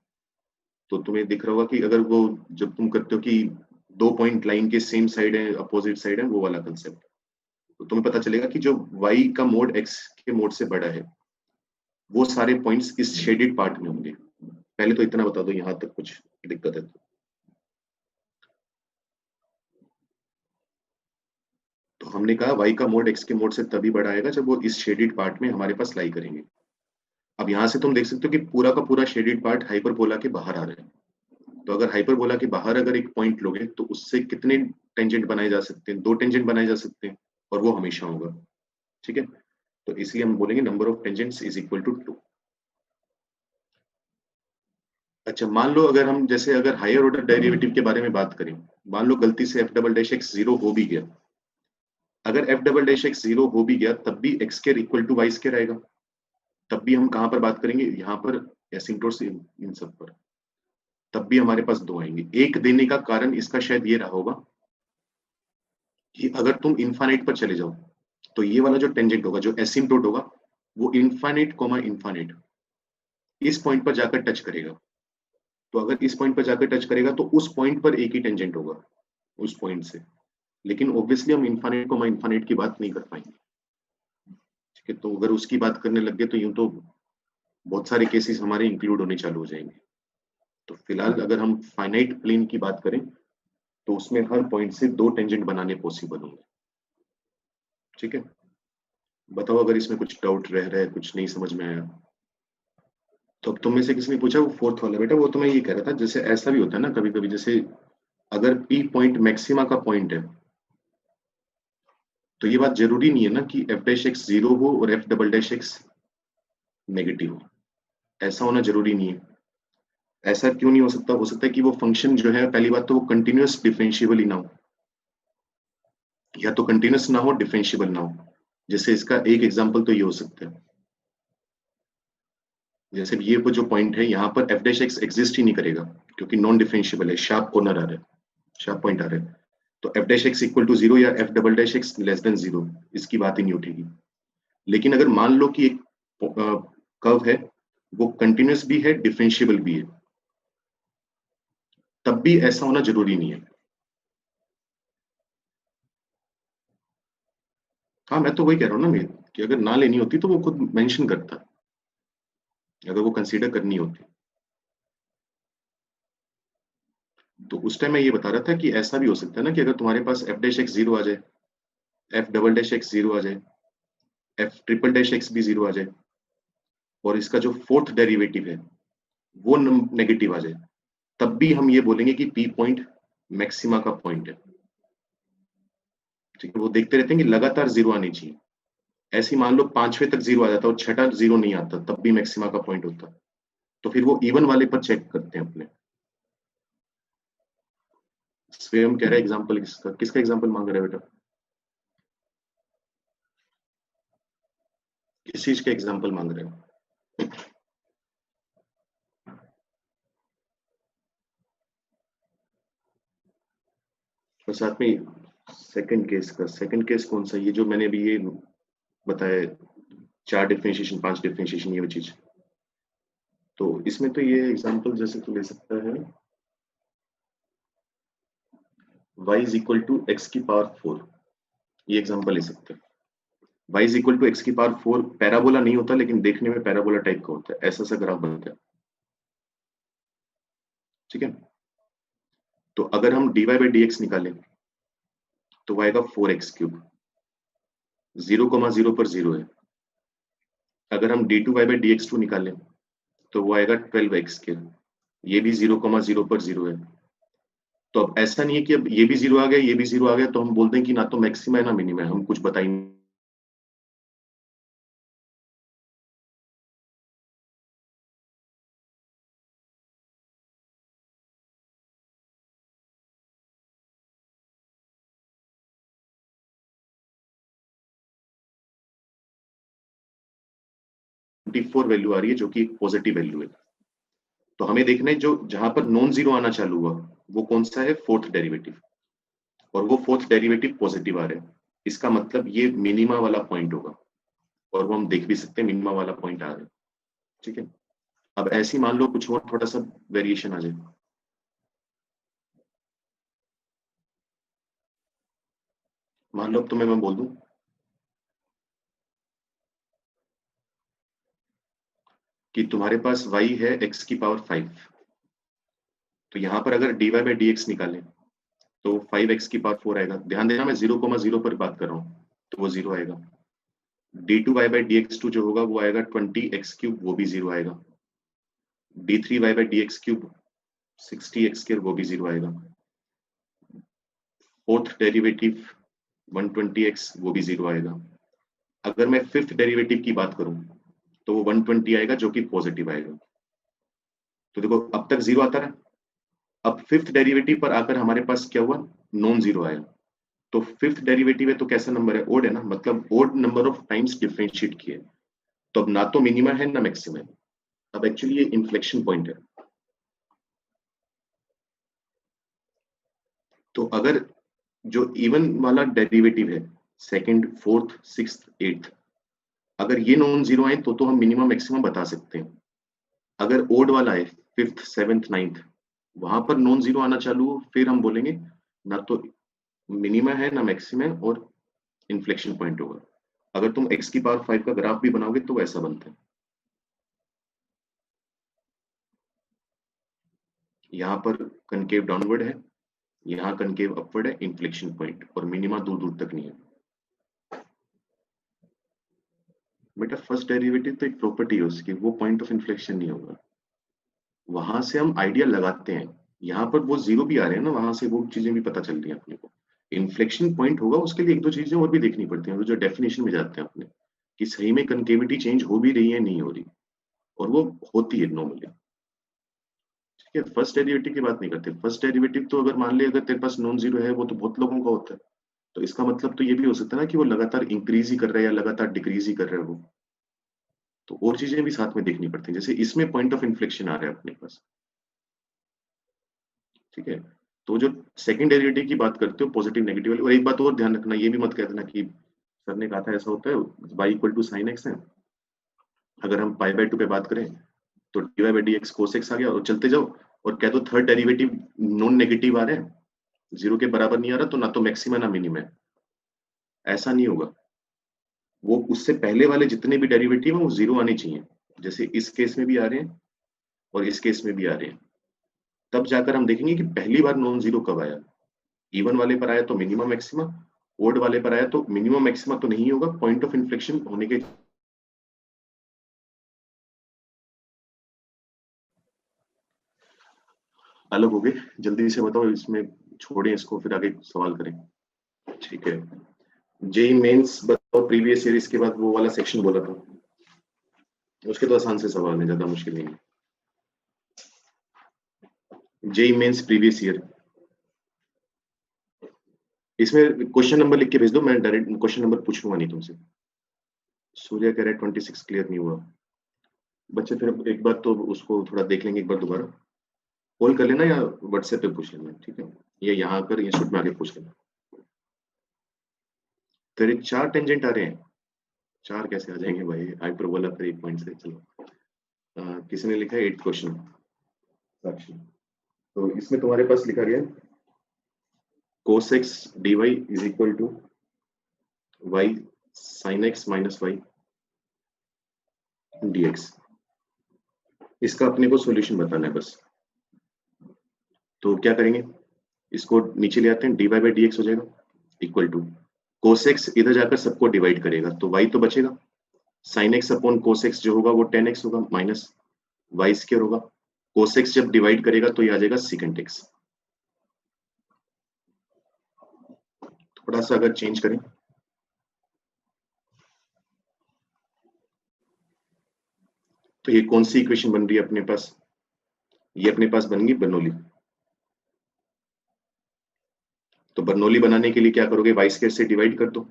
तो तुम्हें दिख रहा होगा कि अगर वो जब तुम करते हो कि 2 पॉइंट लाइन के सेम साइड है अपोजिट साइड है, वो वाला कंसेप्ट, तो तुम्हें पता चलेगा कि जो y का मोड x के मोड से बड़ा है वो सारे पॉइंट्स इस शेडेड पार्ट में होंगे। पहले तो इतना बता दो यहां तक कुछ दिक्कत है तो हमने कहा y का मोड x के मोड से तभी बड़ा आएगा जब वो इस शेडेड पार्ट में हमारे पास लाई करेंगे। अब यहाँ से तुम देख सकते हो कि पूरा का पूरा शेडेड पार्ट हाइपरबोला के बाहर आ रहा है। तो अगर हाइपरबोला के बाहर अगर एक पॉइंट लोगे तो उससे कितने टेंजेंट बनाए जा सकते हैं? 2 टेंजेंट बनाए जा सकते हैं और वो हमेशा होगा, ठीक है। तो इसलिए हम बोलेंगे number of tangents is equal to 2। अच्छा, मान लो अगर हम जैसे अगर हायर ऑर्डर डेरिवेटिव के बारे में बात करें, मान लो गलती से f डबल डैश एक्स 0 हो भी गया। अगर f डबल डैश एक्स 0 हो भी गया तब भी x square equal to Y square आएगा। तब भी हम कहां पर बात करेंगे? यहाँ पर एसिम्प्टोट्स इन सब पर। तब भी हमारे पास 2 आएंगे। एक देने का कारण इसका शायद ये रहा होगा कि अगर तुम इनफाइनाइट पर चले जाओ तो ये वाला जो टेंजेंट होगा, जो एसिम्प्टोट होगा, वो इनफाइनाइट कोमा इनफाइनाइट इस पॉइंट पर जाकर टच करेगा। तो अगर इस पॉइंट पर जाकर टच करेगा तो उस पॉइंट पर एक ही टेंजेंट होगा उस पॉइंट से। लेकिन ऑब्वियसली हम इनफाइनाइट कोमा इनफाइनाइट की बात नहीं कर पाएंगे, ठीक है। तो अगर उसकी बात करने लग गए तो यूं तो बहुत सारे केसेस हमारे इंक्लूड होने चालू हो जाएंगे। तो फिलहाल अगर हम फाइनाइट प्लेन की बात करें तो उसमें हर पॉइंट से 2 टेंजेंट बनाने पॉसिबल होंगे, ठीक है। बताओ अगर इसमें कुछ डाउट रह रहा है, कुछ नहीं समझ में आया। तो अब तुम में से किसी ने पूछा वो फोर्थ वाला, बेटा वो तो मैं ये कह रहा था जैसे ऐसा भी होता है ना कभी कभी, जैसे अगर P पॉइंट मैक्सिमा का पॉइंट है तो ये बात जरूरी नहीं है ना कि f डैश एक्स 0 हो और f double dash x negative हो। ऐसा होना जरूरी नहीं है। ऐसा क्यों नहीं हो सकता? हो सकता है कि वो फंक्शन जो है, पहली बात तो वो कंटिन्यूअस डिफरेंशिएबल ही ना हो, या तो कंटिन्यूअस ना हो, डिफरेंशिएबल ना हो। जैसे इसका एक एग्जांपल तो ये हो सकता है, जैसे ये वो जो पॉइंट है यहाँ पर f डैश एक्स एग्जिस्ट ही नहीं करेगा क्योंकि नॉन डिफरेंशिएबल है, शार्प कॉर्नर आ रहा है, शार्प पॉइंट आ रहा है। तो f dash x equal to 0 या f double dash x less than 0, इसकी बात ही नहीं उठेगी। लेकिन अगर मान लो कि एक कर्व है, वो कंटिन्यूअस भी है, डिफरेंशिएबल भी है, तब भी ऐसा होना जरूरी नहीं है। हाँ, मैं तो वही कह रहा हूँ ना मैं, कि अगर ना लेनी होती तो वो खुद मेंशन करता, अगर वो कंसीडर करनी होती। तो उस टाइम मैं ये बता रहा था कि ऐसा भी हो सकता है ना कि अगर तुम्हारे पास f डैश एक्स 0 आ जाए, f डबल डैश एक्स 0 आ जाए, f ट्रिपल डैश एक्स भी 0 आ जाए, और इसका जो फोर्थ डेरिवेटिव है वो नेगेटिव आ जाए, तब भी हम ये बोलेंगे कि P पॉइंट मैक्सिमा का पॉइंट है, ठीक है। वो देखते रहते हैं कि लगातार 0 आनी चाहिए। ऐसे ही मान लो 5वें तक 0 आ जाता और छठा 0 नहीं आता, तब भी मैक्सिमा का पॉइंट होता। तो फिर वो इवन वाले पर चेक करते हैं अपने। स्वयं कह रहा है एग्जाम्पल किसका, किसका एग्जाम्पल मांग रहा है बेटा? किस चीज का एग्जाम्पल मांग रहे हो? और साथ में सेकंड केस का, सेकंड केस कौन सा? ये जो मैंने अभी ये बताया, 4 डिफरेंशिएशन 5 डिफरेंशिएशन, ये वो चीज। तो इसमें तो ये एग्जांपल जैसे तो ले सकता है y is equal to x की पावर 4, ये एग्जांपल ले सकते हैं। y is equal to x की पावर 4 पैराबोला नहीं होता, लेकिन देखने में पैराबोला टाइप का होता है, ऐसा सा ग्राफ बनता है। ठीक है, तो अगर हम dy बाई डी एक्स निकालें तो वो आएगा 4x क्यूब, 0,0 पर 0 है। अगर हम d two y by D x two निकालें तो वो आएगा 12x क्यूब, ये भी 0,0 पर 0 है। तो अब ऐसा नहीं है कि अब ये भी 0 आ गया, ये भी 0 आ गया, तो हम बोल दें कि ना तो मैक्सिमा है ना मिनिमा है, हम कुछ बता ही नहीं। फोर वैल्यू आ रही है जो कि पॉजिटिव वैल्यू है। तो हमें देखना है जो जहां पर नॉन जीरो आना चालू हुआ वो कौन सा है, फोर्थ डेरिवेटिव, और वो फोर्थ डेरिवेटिव पॉजिटिव आ रहा है। इसका मतलब ये मिनिमा वाला पॉइंट होगा, और वो हम देख भी सकते हैं मिनिमा वाला पॉइंट आ रहा है। ठीक है, अब ऐसी मान लो कुछ और थोड़ा सा वेरिएशन आ जाए। मान लो अब तुम्हें मैं बोल दूं कि तुम्हारे पास y है x की पावर 5, तो यहां पर अगर dy बाई डी एक्स निकालें तो 5x की पावर 4 आएगा। ध्यान देना मैं 0,0 पर बात कर रहा हूँ, तो वो 0 आएगा। d2y by D x to जो होगा वो आएगा 20x क्यूब, वो भी 0 आएगा। d3y by D x cube 60x cube, वो भी 0 आएगा। फोर्थ डेरिवेटिव 120x, वो भी 0 आएगा। अगर मैं फिफ्थ डेरिवेटिव की बात करूं तो वो 120 आएगा जो कि पॉजिटिव आएगा। तो देखो अब तक 0 आता रहा, अब फिफ्थ डेरिवेटिव पर आकर हमारे पास क्या हुआ, नॉन जीरो आया। तो फिफ्थ डेरिवेटिव है तो कैसा नंबर है, ओड है ना, मतलब odd number of times differentiate किए, तो अब ना तो मिनिमा है ना मैक्सिमा है। अब एक्चुअली ये इन्फ्लेक्शन पॉइंट है। तो अगर जो इवन वाला डेरिवेटिव है, सेकंड फोर्थ सिक्स्थ एट्थ, अगर ये नॉन जीरो आए तो हम मिनिमम मैक्सिमम बता सकते हैं। अगर ओड वाला है, फिफ्थ सेवेंथ नाइन्थ, वहां पर नॉन जीरो आना चालू हो, फिर हम बोलेंगे ना तो मिनिमा है ना मैक्सिमा है, और इन्फ्लेक्शन पॉइंट होगा। अगर तुम x की पावर 5 का ग्राफ भी बनाओगे तो वैसा बनता है। यहाँ पर कनकेव डाउनवर्ड है, यहाँ कनकेव अपवर्ड है, इन्फ्लेक्शन पॉइंट, और मिनिमा दूर दूर तक नहीं है। बेटा फर्स्ट डेरिवेटिव तो एक प्रॉपर्टी है उसकी, वो पॉइंट ऑफ इन्फ्लेक्शन नहीं होगा। वहां से हम आइडिया लगाते हैं, यहाँ पर वो जीरो भी आ रहे हैं ना, वहां से वो चीजें भी पता चल रही है अपने को। इन्फ्लेक्शन पॉइंट होगा, उसके लिए एक दो चीजें और भी देखनी पड़ती हैं, वो जो डेफिनेशन में जाते हैं अपने, कि सही में कनकेविटी चेंज हो भी रही है नहीं हो रही, और वो होती है नॉर्मली। ठीक है, फर्स्ट डेरिवेटिव की बात नहीं करते। फर्स्ट डेरिवेटिव तो अगर मान ले अगर तेरे पास नॉन जीरो है, वो तो बहुत लोगों का होता है, तो इसका मतलब तो ये भी हो सकता है ना कि वो लगातार इंक्रीज ही कर रहा है या लगातार डिक्रीज ही कर रहा है वो। तो और चीजें भी साथ में देखनी पड़ती हैं, जैसे इसमें पॉइंट ऑफ इन्फ्लेक्शन आ रहा है अपने पास। ठीक है, तो जो सेकंड डेरिवेटिव की बात करते हो पॉजिटिव नेगेटिव वाली, और एक बात और ध्यान रखना, ये भी मत कह देना कि सर ने कहा था ऐसा होता है, y equal to sine x है। अगर हम पाई बाय टू पे बात करें तो d y by D x cos x आ गया, और चलते जाओ और कह दो थर्ड डेरिवेटिव नॉन नेगेटिव आ रहे हैं, जीरो के बराबर नहीं आ रहा, तो ना तो मैक्सिमा ना मिनिमा है। ऐसा नहीं होगा, वो उससे पहले वाले जितने भी डेरिवेटिव हैं वो जीरो आने चाहिए, जैसे इस केस में भी आ रहे हैं और इस केस में भी आ रहे हैं। तब जाकर हम देखेंगे कि पहली बार नॉन जीरो कब आया। इवन वाले पर आया तो मिनिमम मैक्सिमा, ओड वाले पर आया तो मिनिमम मैक्सिमा तो नहीं होगा, पॉइंट ऑफ इन्फ्लेक्शन होने के अलग हो गए। जल्दी से बताओ, इसमें छोड़ें इसको फिर आगे सवाल करें। ठीक है, जेई मेंस बताओ प्रीवियस ईयर, इसके बाद वो वाला सेक्शन बोला था, उसके तो आसान से सवाल है, ज्यादा मुश्किल नहीं है। जेई मेंस प्रीवियस ईयर, इसमें क्वेश्चन नंबर लिख के भेज दो, मैं डायरेक्ट क्वेश्चन नंबर पूछ लूंगा नहीं तुमसे। सूर्य कह रहे 26 क्लियर नहीं हुआ। बच्चे फिर एक बार तो उसको थोड़ा देख लेंगे, एक बार दोबारा कॉल कर लेना या व्हाट्सएप पे पूछ लेना, ठीक है, या यहाँ पर इंस्टीट्यूट में आके पूछ लेना। तेरे 4 टेंजेंट आ रहे हैं, 4 कैसे आ जाएंगे भाई, हाइपरबोला पर 1 पॉइंट से, चलो किसी ने लिखा है 8th क्वेश्चन साक्षी। तो इसमें तुम्हारे पास लिखा गया cos x dy is equal to y sin x minus y dx। इसका अपने को सॉल्यूशन बताना है बस। तो क्या करेंगे, इसको नीचे ले आते हैं, dy बाई dx हो जाएगा इक्वल टू cos x इधर जाकर सबको डिवाइड करेगा तो y तो बचेगा, sin x upon cos x जो होगा वो tan x होगा माइनस y स्क्वायर होगा, cos x जब डिवाइड करेगा तो ये आ जाएगा secant x। थोड़ा सा अगर चेंज करें तो ये कौन सी इक्वेशन बन रही है अपने पास, ये अपने पास बन गई बर्नौली। तो बर्नौली बनाने के लिए क्या करोगे, वाई स्क्वायर से डिवाइड कर दो।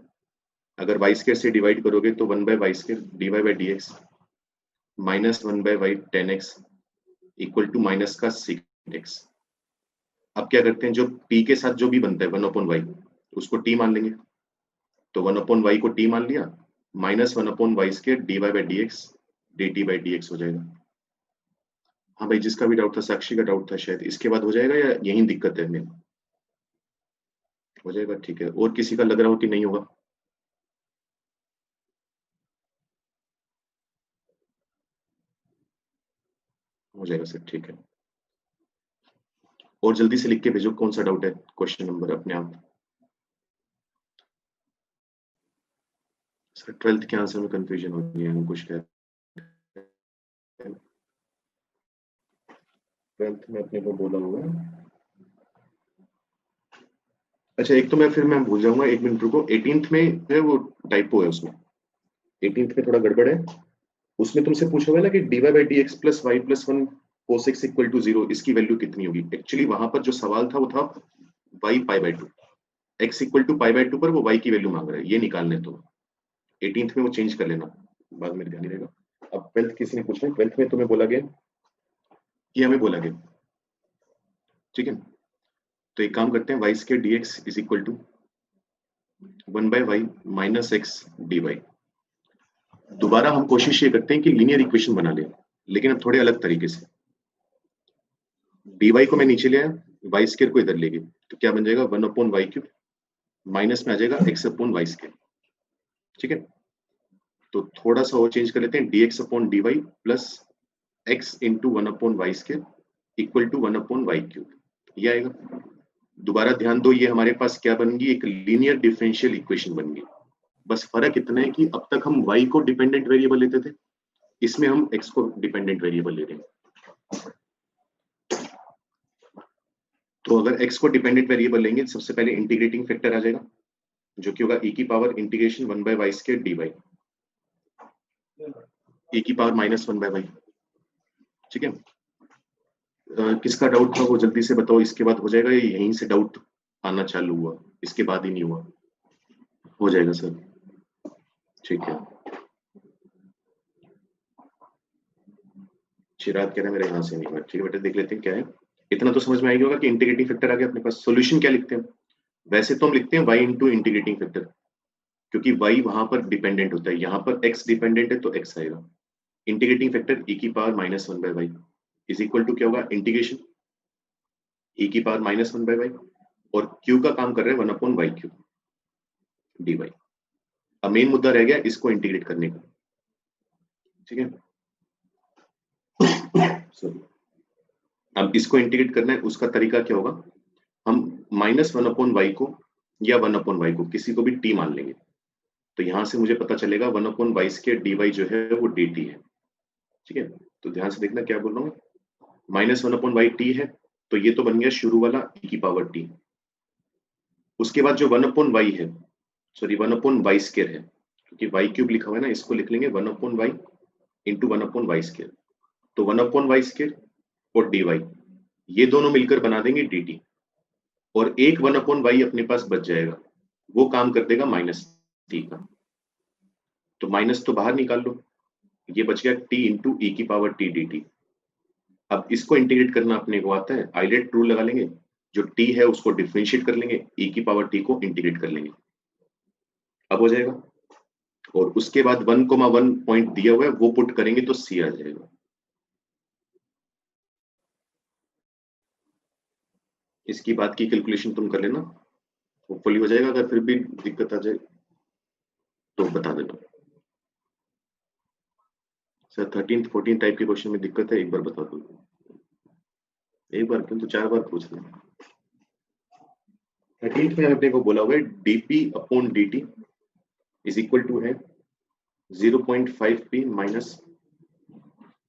अगर वाई स्क्वायर से डिवाइड करोगे तो 1 by y square d y by D x minus 1 by y tan x equal to minus का सेकंड एक्स। अब क्या करते हैं, जो p के साथ जो भी बनता है 1 अपॉन वाई उसको t मान लेंगे। तो 1 अपॉन वाई को t मान लिया, minus 1 upon y square d y by D x d t by D x हो जाएगा। हाँ भाई, जिसका भी डाउट था, साक्षी का डाउट था शायद, इसके बाद हो जाएगा या यही दिक्कत है मेरी? हो जाएगा, ठीक है। और किसी का लग रहा हो कि नहीं होगा? हो जाएगा सर, ठीक है। और जल्दी से लिख के भेजो कौन सा डाउट है, क्वेश्चन नंबर अपने आप। सर 12th के आंसर में कंफ्यूजन हो गई है, हम कुछ कह 12th में अपने को बोला हुआ है। अच्छा, एक तो मैं भूल जाऊंगा, एक मिनट रुको। 18th में है वो टाइपो है उसमें, 18th में थोड़ा गड़बड़ है। उसमें तुमसे पूछा हुआ है ना कि dy by D x plus y plus one cos x equal to 0 इसकी वैल्यू कितनी होगी। एक्चुअली वहां पर जो सवाल था वो था y pi by two, x equal to pi by two पर वो y की वैल्यू मांग रहा है, ये निकालने। तो 18th में वो चेंज कर लेना, बाद में ध्यान नहीं रहेगा। अब 12th किसी ने पूछा, 12th में तुम्हें बोला गया कि हमें बोला गया, ठीक है। तो एक काम करते हैं, y square d x is equal to 1 by y minus x d y. दोबारा हम कोशिश ये करते हैं कि लीनियर इक्वेशन बना लें, लेकिन अब थोड़े अलग तरीके से। डी वाई को मैं नीचे ले आया, वाई स्क्वायर को इधर ले गए, तो क्या बन जाएगा 1 अपॉन वाई क्यूब माइनस में आ जाएगा एक्स अपॉन वाई स्क्वायर, ठीक है। तो थोड़ा सा और चेंज कर लेते हैं, d x upon d Y plus x into 1 upon y square equal to 1 upon y cube, ये आएगा। दोबारा ध्यान दो, ये हमारे पास क्या बन गई, एक लीनियर डिफरेंशियल इक्वेशन बन गई। बस फर्क इतना है कि अब तक हम y को डिपेंडेंट वेरिएबल लेते थे, इसमें हम x को डिपेंडेंट वेरिएबल ले रहे हैं। तो अगर x को डिपेंडेंट वेरिएबल लेंगे, सबसे पहले इंटीग्रेटिंग फैक्टर आ जाएगा, जो कि होगा e की power integration 1 by y square d y, e की पावर माइनस 1 बाय वाई, ठीक है। किसका डाउट था वो जल्दी से बताओ, इसके बाद हो जाएगा, यहीं से डाउट आना चालू हुआ, इसके बाद ही नहीं हुआ। हो जाएगा सर, ठीक है। चिराग कह रहे हैं मेरे यहाँ से नहीं हुआ, ठीक है बेटा, देख लेते हैं क्या है। इतना तो समझ में आएगा कि इंटीग्रेटिंग फैक्टर आ गया अपने पास। सॉल्यूशन क्या लिखते हैं, वैसे तो हम लिखते हैं y इंटू इंटीग्रेटिंग फैक्टर, क्योंकि y वहां पर डिपेंडेंट होता है, यहाँ पर x डिपेंडेंट है तो x आएगा। इंटीग्रेटिंग फैक्टर e की power minus 1 by y is equal to क्या होगा, इंटीग्रेशन e की पावर माइनस 1 बाय वाई, और q का काम कर रहे हैं 1 upon y cube d y. अब मेन मुद्दा रह गया इसको इंटीग्रेट करने का, ठीक है। सॉरी, अब इसको इंटीग्रेट करना है, उसका तरीका क्या होगा, हम माइनस 1 अपॉन वाई को या 1 अपॉन वाई को किसी को भी t मान लेंगे। तो यहां से मुझे पता चलेगा 1 upon y square d y जो है वो डी टी है, ठीक है। तो ध्यान से देखना क्या बोल रहा हूँ, माइनस 1 अपॉन वाई टी है, तो ये तो बन गया शुरू वाला e की पावर टी। उसके बाद जो 1 अपॉन वाई है, सॉरी 1 अपॉन वाई स्क्वायर है, क्योंकि वाई क्यूब लिखा हुआ है ना, इसको लिख लेंगे 1 upon y into 1 upon y square. तो 1 अपॉन वाई स्क्वायर और डी वाई, ये दोनों मिलकर बना देंगे डी टी, और एक 1 अपॉन वाई अपने पास बच जाएगा, वो काम कर देगा माइनस टी का। तो माइनस तो बाहर निकाल लो, ये बच गया टी इंटू ई की पावर टी डी टी। अब इसको इंटीग्रेट करना अपने को आता है, आइलेट रूल लगा लेंगे, जो टी है उसको डिफरेंशिएट कर लेंगे, ई की पावर टी को इंटीग्रेट कर लेंगे, अब हो जाएगा। और उसके बाद 1,1 पॉइंट दिया हुआ है वो पुट करेंगे तो सी आ जाएगा। इसकी बात की कैलकुलेशन तुम कर लेना, होपफुली हो जाएगा। अगर फिर भी दिक्कत आ जाए तो बता देना। सर 13 14 टाइप के क्वेश्चन में दिक्कत है, एक बार बता दो। एक बार क्यों, तो 4 बार पूछ लें। 13th में अपने को बोला हुआ है dp upon dt is equal to है 0.5p माइनस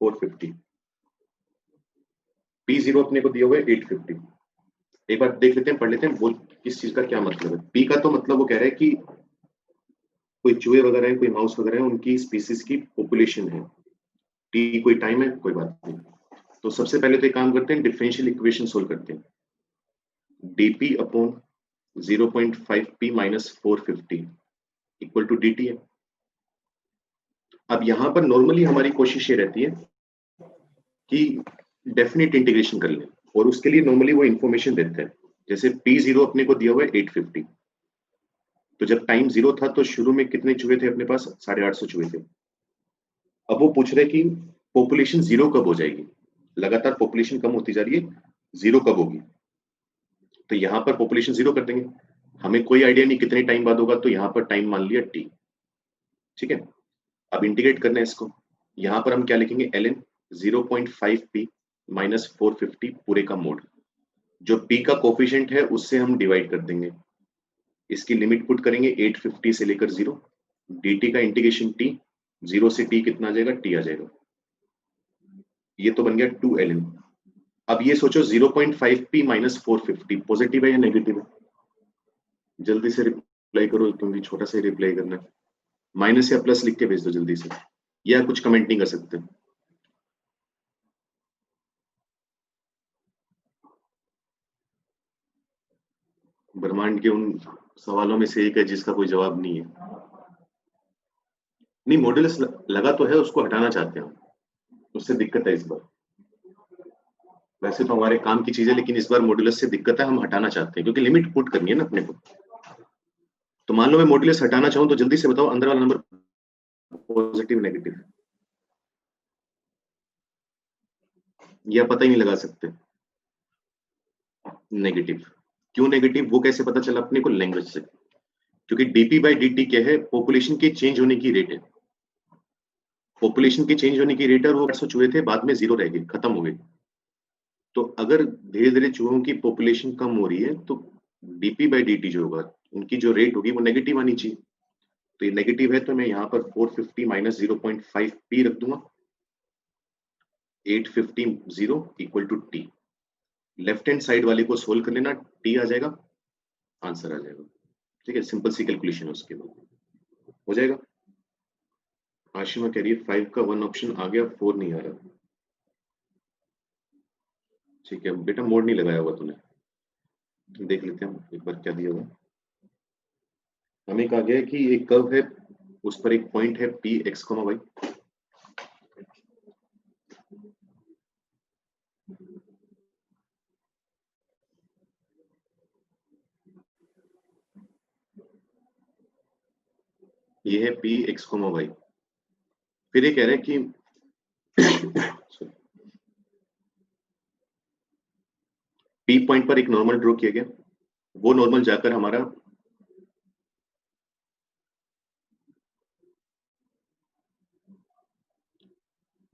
450। p0 अपने को दिया हुआ है 850। एक बार देख लेते हैं, पढ़ लेते हैं वो किस चीज का क्या मतलब है। p का तो मतलब वो कह रहा है कि कोई चूहे वगैरह है, कोई माउस वगैरह है, उनकी स्पीसीज की पॉपुलेशन है। t कोई टाइम है, कोई बात नहीं। तो सबसे पहले तो एक काम करते हैं, डिफरेंशियल इक्वेशन सोल्व करते हैं। dp upon 0.5p minus 450 equal to dt है। अब यहां पर नॉर्मली हमारी कोशिश ये रहती है कि डेफिनेट इंटीग्रेशन कर लें, और उसके लिए नॉर्मली वो इंफॉर्मेशन देते हैं। जैसे p0 अपने को दिया हुआ है 850, तो जब टाइम 0 था तो शुरू में कितने चूहे थे अपने पास? 850 चूहे थे। अब वो पूछ रहे कि पॉपुलेशन 0 कब हो जाएगी, लगातार पॉपुलेशन कम होती जा रही है, 0 कब होगी? तो यहाँ पर पॉपुलेशन 0 कर देंगे। हमें कोई आइडिया नहीं कितने टाइम बाद होगा, तो यहाँ पर टाइम मान लिया t। ठीक है, अब इंटीग्रेट करना है इसको। यहाँ पर हम क्या लिखेंगे? ln 0.5p माइनस 450 पूरे का मोड। जो p का कोफिशिएंट है उससे हम डिवाइड कर देंगे। इसकी लिमिट पुट करेंगे 850 से लेकर 0। dt का इंटीग्रेशन t, 0 से t कितना आ जाएगा? t आ जाएगा। ये तो बन गया 2ln। अब ये सोचो 0.5p माइनस 450 पॉजिटिव है या नेगेटिव है? जल्दी से रिप्लाई करो, क्योंकि छोटा सा ही रिप्लाई करना है। माइनस या प्लस लिख के भेज दो जल्दी से, या कुछ कमेंट नहीं कर सकते। ब्रह्मांड के उन सवालों में से एक है जिसका कोई जवाब नहीं है। नहीं, मॉड्यूलस लगा तो है, उसको हटाना चाहते हैं हम, उससे दिक्कत है इस बार। वैसे तो हमारे काम की चीज है, लेकिन इस बार मॉड्यूलस से दिक्कत है, हम हटाना चाहते हैं क्योंकि लिमिट पुट करनी है ना अपने को। तो मान लो मैं मॉड्यूलस हटाना चाहूं तो जल्दी से बताओ, अंदर वाला नंबर पॉजिटिव नेगेटिव, या पता ही नहीं लगा सकते? नेगेटिव। क्यों नेगेटिव, वो कैसे पता चला अपने को? लैंग्वेज से। क्योंकि dp बाई dt क्या है? पॉपुलेशन के चेंज होने की रेट है। पॉपुलेशन के चेंज होने की रेट है, और वो 800 चूहे थे, बाद में 0 रह गए, खत्म हो गए। तो अगर धीरे धीरे चूहों की पॉपुलेशन कम हो रही है तो dp बाई dt जो होगा, उनकी जो रेट होगी वो नेगेटिव आनी चाहिए। तो ये नेगेटिव है, तो मैं यहाँ पर 450 माइनस 0.5p रख दूंगा। 850 0 equal to t। Left hand side वाले को सोल्व कर लेना, t आ जाएगा, आंसर आ जाएगा। ठीक है, सिंपल सी कैलकुलेशन है, उसके बाद हो जाएगा। आशिमा कह रही है 5 का 1 ऑप्शन आ गया, 4 नहीं आ रहा। ठीक है बेटा, मोड नहीं लगाया हुआ तूने। देख लेते हैं एक बार क्या दिया हुआ। हमें कहा गया है कि एक कर्व है, उस पर एक पॉइंट है पी एक्स कॉमा वाई। ये है पी एक्स कॉमा वाई। फिर ये कह रहे हैं कि पी पॉइंट पर एक नॉर्मल ड्रॉ किया गया, वो नॉर्मल जाकर हमारा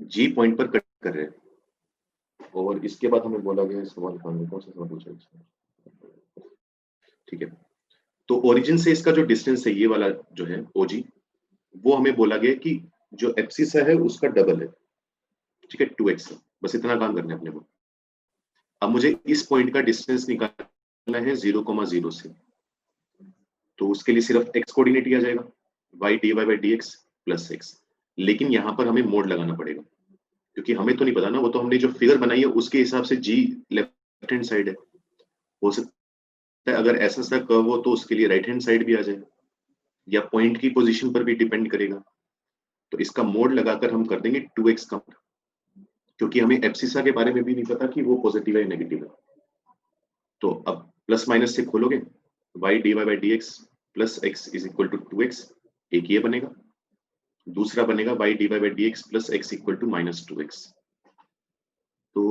जी पॉइंट पर कट कर रहे हैं। और इसके बाद हमें बोला गया सवाल, कौन सा सवाल पूछा है? ठीक है, तो ओरिजिन से इसका जो डिस्टेंस है, ये वाला जो है ओजी, वो हमें बोला गया कि जो एप्सिस है उसका डबल है। ठीक है, 2x। बस इतना काम करना है अपने को। अब मुझे इस पॉइंट का डिस्टेंस निकालना है 0,0 से, तो उसके लिए सिर्फ x कोऑर्डिनेट ही आ जाएगा, y dy by dx plus x। लेकिन यहाँ पर हमें मोड लगाना पड़ेगा, क्योंकि हमें तो नहीं पता ना, वो तो हमने जो फिगर बनाई है उसके हिसाब से g लेफ्ट हैंड साइड है। हो सकता है अगर ऐसा सा कर्व हो तो उसके लिए राइट हैंड साइड भी आ जाए, या पॉइंट की पोजीशन पर भी डिपेंड करेगा। तो इसका मोड लगाकर हम कर देंगे 2x का, क्योंकि हमें एप्सिसा के बारे में भी नहीं पता कि वो पॉजिटिव है या नेगेटिव है। तो अब प्लस माइनस से खोलोगे, y dy by dx plus x is equal to 2x, एक ये बनेगा। दूसरा बनेगा y dy by dx plus x equal to minus 2x। तो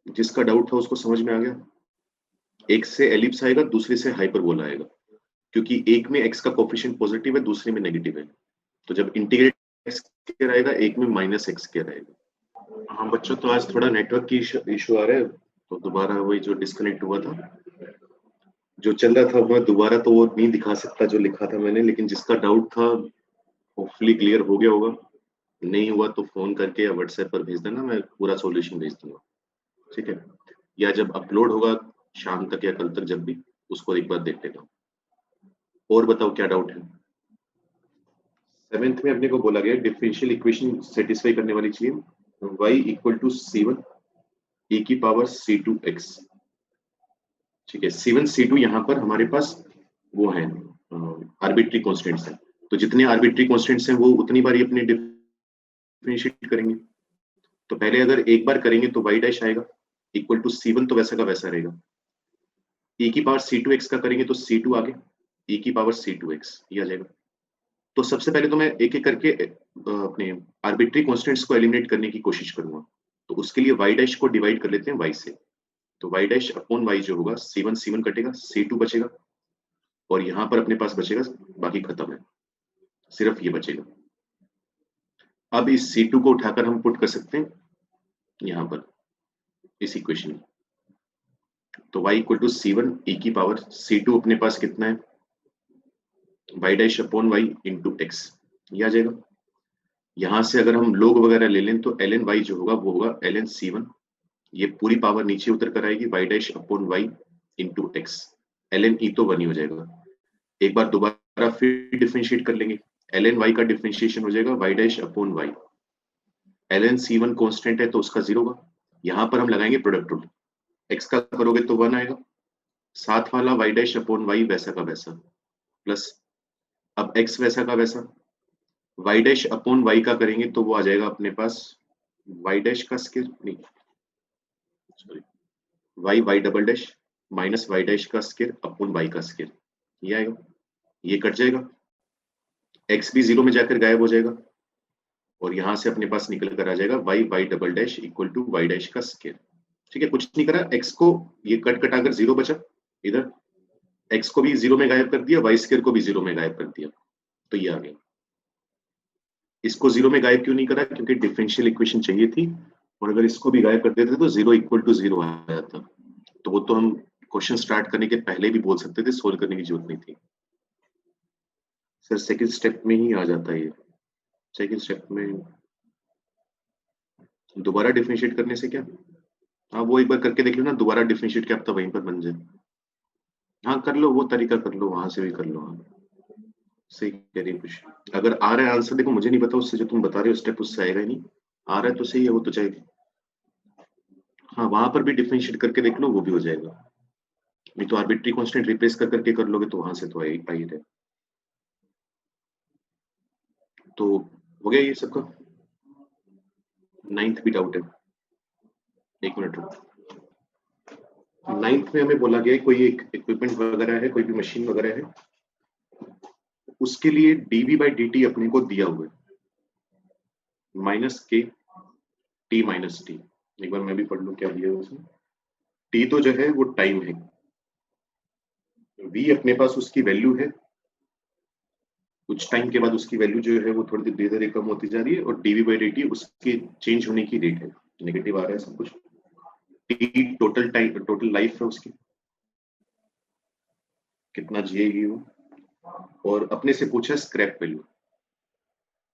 जिसका डाउट था उसको समझ में आ गया। एक से एलिप्स आएगा, दूसरे से हाइपरबोला आएगा, क्योंकि एक में x का कोफिशिएंट पॉजिटिव है, दूसरे में नेगेटिव है। तो जब इंटीग्रेट x के रहेगा, एक में माइनस x के रहेगा। हाँ बच्चों, तो आज थोड़ा नेटवर्क की इशू आ रहा है, तो दोबारा वही जो डिस्कनेक्ट हुआ था, जो चल रहा था मैं दोबारा तो वो नहीं दिखा सकता जो लिखा था मैंने, लेकिन जिसका डाउट था होपफुली क्लियर हो गया होगा। नहीं हुआ तो फोन करके या व्हाट्सएप पर भेज देना, मैं पूरा सॉल्यूशन भेज दूंगा, ठीक है? या जब अपलोड होगा शाम तक या कल तक, जब भी, उसको एक बार देख लेना। और बताओ क्या डाउट है? 7th में अपने को बोला गया डिफरेंशियल इक्वेशन सेटिस्फाई करने वाली चाहिए y equal to c1 e की पावर c2x, ठीक है? c1 c2 यहाँ पर हमारे पास वो है आर्बिट्री कॉन्स्टेंट्स हैं, तो जितने आर्बिट्री कॉन्स्टेंट्स हैं वो उतनी बार ही अपने डिफरेंशिएट करेंगे। तो पहले अगर एक बार करेंगे तो y डैश आएगा इक्वल टू c1, तो वैसा का वैसा रहेगा। e की पावर c2x का करेंगे तो c2 आगे e की पावर c2x ये आ जाएगा। तो सबसे पहले तो मैं एक एक करके अपने आर्बिट्री कॉन्स्टेंट्स को एलिमिनेट करने की कोशिश करूंगा। तो उसके लिए y डैश को डिवाइड कर लेते हैं y से, तो y डैश अपॉन y जो होगा c1 c1 कटेगा, c2 बचेगा, और यहाँ पर अपने पास बचेगा, बाकी खत्म है, सिर्फ ये बचेगा। अब इस c2 को उठाकर हम पुट कर सकते हैं यहाँ पर इस इक्वेशन में, तो y equal to c1 e की पावर c2 अपने पास कितना है, y dash upon y into x, ये आ जाएगा। यहाँ से अगर हम लोग वगैरह ले लें तो ln y जो होगा वो होगा ln c1, ये पूरी पावर नीचे उतर कर आएगी y dash upon y into x, ln e तो 1 ही हो जाएगा। एक बार दोबारा फिर डिफरेंशिएट कर लेंगे, ln y का डिफरेंशिएशन हो जाएगा y dash upon y, ln c1 constant है तो उसका 0 होगा। यहाँ पर हम लगाएंगे प्रोडक्ट रूल, x का करोगे तो 1 आएगा, साथ वाला y डैश अपॉन y वैसा का वैसा, प्लस अब x वैसा का वैसा, y डैश अपॉन y का करेंगे तो वो आ जाएगा अपने पास y डैश का स्क्वायर, नहीं sorry, y double dash minus y dash का स्क्वायर अपॉन y का स्क्वायर, ये आएगा, ये कट जाएगा, x भी 0 में जाकर गायब हो जाएगा, और यहाँ से अपने पास निकल कर आ जाएगा y double dash equal to y dash का स्क्वायर, ठीक है? कुछ नहीं करा, x को ये कट कटाकर 0 बचा, इधर x को भी 0 में गायब कर दिया, y स्क्वायर को भी 0 में गायब कर दिया, तो ये आ गया। इसको 0 में गायब क्यों नहीं करा? क्योंकि डिफरेंशियल इक्वेशन चाहिए थी, और अगर इसको भी गायब कर देते तो 0 इक्वल टू 0 आ जाता, तो वो तो हम क्वेश्चन स्टार्ट करने के पहले भी बोल सकते थे, सोल्व करने की जरूरत नहीं थी। सर सेकंड स्टेप में ही आ जाता है ये, सेकंड स्टेप में दोबारा डिफरेंशिएट करने से क्या, हाँ वो एक बार करके देख लो ना, दोबारा डिफरेंशिएट क्या पता वहीं पर बन जाए। हाँ कर लो, वो तरीका कर लो, वहां से भी कर लो। हाँ सही कह रही है कुछ, अगर आ रहा है आंसर, देखो मुझे नहीं पता उससे, जो तुम बता रहे हो स्टेप उससे आएगा ही नहीं, आ रहा है तो सही है, वो तो चाहिए। हाँ वहां पर भी डिफरेंशिएट करके देख लो, वो भी हो जाएगा, नहीं तो आर्बिट्री कांस्टेंट रिप्लेस कर करके कर लोगे तो वहां से तो आ ही रहे। तो हो गया ये सबका, 9th भी डाउट है, एक मिनट रुको। 9th में हमें बोला गया है कोई एक इक्विपमेंट वगैरह है, कोई भी मशीन वगैरह है, उसके लिए dv बाई dt अपने को दिया हुआ है minus k T minus T. एक बार मैं भी पढ़ लूं क्या दिया है उसमें। टी तो जो है वो टाइम है, v अपने पास उसकी वैल्यू है, कुछ टाइम के बाद उसकी वैल्यू जो है वो थोड़ी धीरे धीरे कम होती जा रही है, और dv बाई dt उसके चेंज होने की रेट है, नेगेटिव आ रहा है सब कुछ। T total time, total life है उसकी, कितना जिएगी वो, और अपने से पूछा स्क्रैप वैल्यू,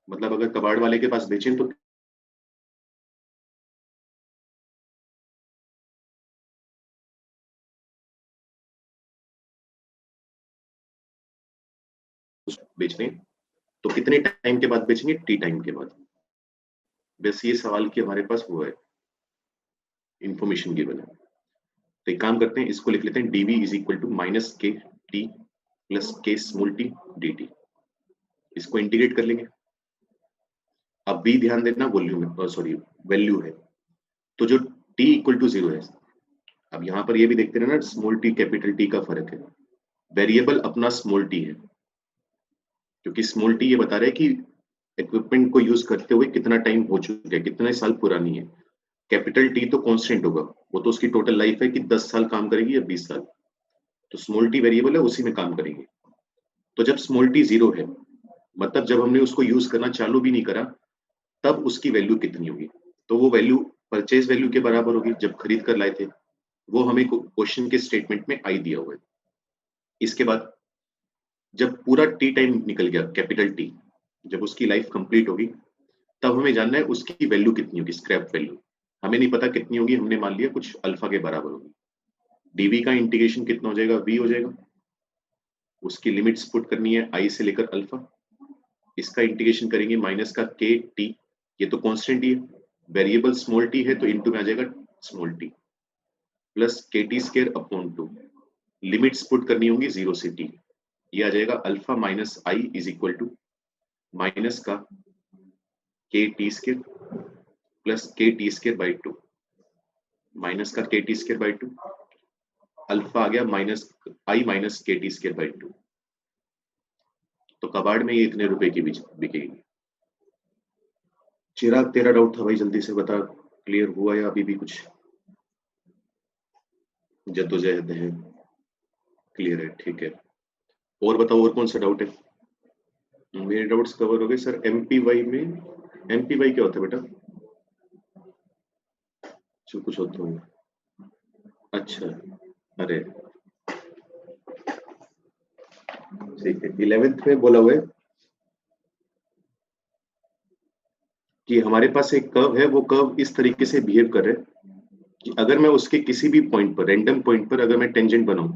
मतलब अगर कबाड़ वाले के पास बेचें तो बेचने, तो कितने टाइम के बाद बेचेंगे, टी टाइम के बाद। बस ये सवाल की हमारे पास वो है, इंफॉर्मेशन गिवन है। तो एक काम करते हैं, इसको लिख लेते हैं dv is equal to minus k t plus k small t dt, इसको इंटीग्रेट कर लेंगे। अब b ध्यान देना वॉल्यूम है, सॉरी वैल्यू है, तो जो t इक्वल टू 0 है, अब यहाँ पर ये भी देखते रहना स्मॉल टी कैपिटल टी का फर्क है, वेरिएबल अपना स्मॉल टी है, क्योंकि स्मॉल टी ये बता रहा है कि इक्विपमेंट को यूज करते हुए कितना टाइम हो चुका है, कितने साल पुरानी है। कैपिटल टी तो कांस्टेंट होगा, वो तो उसकी टोटल लाइफ है कि 10 साल काम करेगी या 20 साल, तो स्मॉल टी वेरिएबल है, उसी में काम करेंगे। तो जब स्मॉल टी 0 है, मतलब जब हमने उसको यूज़ करना चालू भी नहीं करा, तब उसकी वैल्यू कितनी होगी? तो वो वैल्यू परचेज़ वैल्यू के बराबर होगी, जब खरीद कर लाए थे। वो हमें क्वेश्चन के स्टेटमेंट में आई दिया हुआ है। इसके बाद जब पूरा टी टाइम निकल गया, कैपिटल टी, जब उसकी लाइफ कंप्लीट होगी, तब हमें जानना है उसकी वैल्यू कितनी होगी, स्क्रैप वैल्यू। हमें नहीं पता कितनी होगी, हमने मान लिया कुछ अल्फा के बराबर होगी। डीवी का इंटीग्रेशन कितना हो जाएगा? वी हो जाएगा। उसकी लिमिट्स पुट करनी है आई से लेकर अल्फा। इसका इंटीग्रेशन करेंगे माइनस का के टी, ये तो कांस्टेंट ही है। वेरिएबल स्मॉल टी है तो इनटू में आ जाएगा small t plus k t square upon 2। Limits put करनी होंगी 0 से टी। ये आ जाएगा alpha minus i is equal to minus का k t square plus k t square by 2, minus का k t square by 2। Alpha आ गया minus i minus k t square by 2। तो कबाड़ में ये इतने रुपए की बिकेगी। चिराग, तेरा डाउट था भाई, जल्दी से बता, क्लियर हुआ या अभी भी कुछ जद्दोजहद है? क्लियर है, ठीक है। और बताओ, और कौन सा डाउट है? मेरे डाउट्स कवर हो गए सर। एमपीवाई में, एमपीवाई क्या होता है बेटा? जो कुछ होता है। अच्छा, अरे ठीक है। 11th में बोला हुआ है कि हमारे पास एक कर्व है, वो कर्व इस तरीके से बिहेव कर रहा है कि अगर मैं उसके किसी भी पॉइंट पर, रैंडम पॉइंट पर अगर मैं टेंजेंट बनाऊं,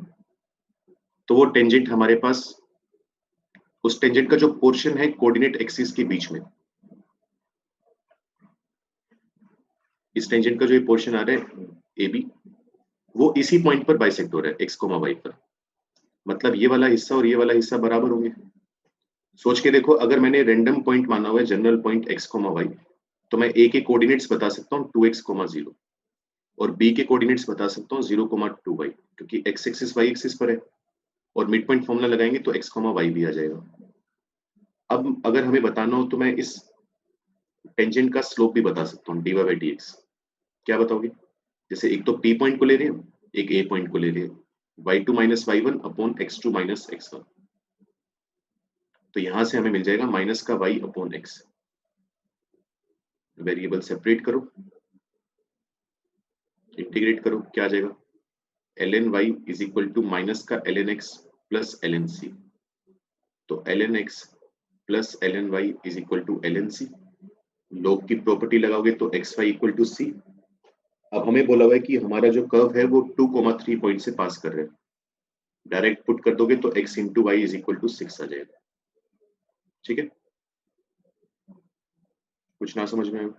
तो वो टेंजेंट हमारे पास, उस टेंजेंट का जो पोर्शन है कोऑर्डिनेट एक्सिस के बीच में, इस टेंजेंट का जो ये पोर्शन आ रहा है ए बी, वो इसी पॉइंट पर बाइसेक्ट हो रहा है एक्स कोमा वाई पर। मतलब ये वाला हिस्सा और ये वाला हिस्सा बराबर होंगे। सोच के देखो, अगर मैंने रैंडम पॉइंट माना हुआ है, general point x comma y, तो मैं ए के कोऑर्डिनेट्स बता सकता हूँ 2x कोमा 0, और बी के कोऑर्डिनेट्स बता सकता हूँ 0 कोमा 2y, क्योंकि एक्स एक्सिस वाई एक्सिस पर है। और मिड पॉइंट फॉर्मूला लगाएंगे तो एक्स कोमा वाई भी आ जाएगा। अब अगर हमें बताना हो तो मैं इस टेंजेंट का स्लोप भी बता सकता हूँ, dy बाई dx। क्या बताओगे? जैसे एक तो P पॉइंट को ले रहे हैं, एक A पॉइंट को ले रहे हैं, y2 minus y1 upon x2 minus x1। तो यहां से हमें मिल जाएगा माइनस का y upon x। Variable separate करो, इंटीग्रेट करो, क्या आ जाएगा? ln y is equal to minus का ln x plus ln c। तो ln x plus ln y is equal to ln c। Log की प्रॉपर्टी लगाओगे तो x y equal to c. अब हमें बोला हुआ है कि हमारा जो कर्व है वो 2,3 पॉइंट से पास कर रहे हैं। डायरेक्ट पुट कर दोगे तो x into y is equal to 6 आ जाएगा। ठीक है, कुछ ना समझ में आए?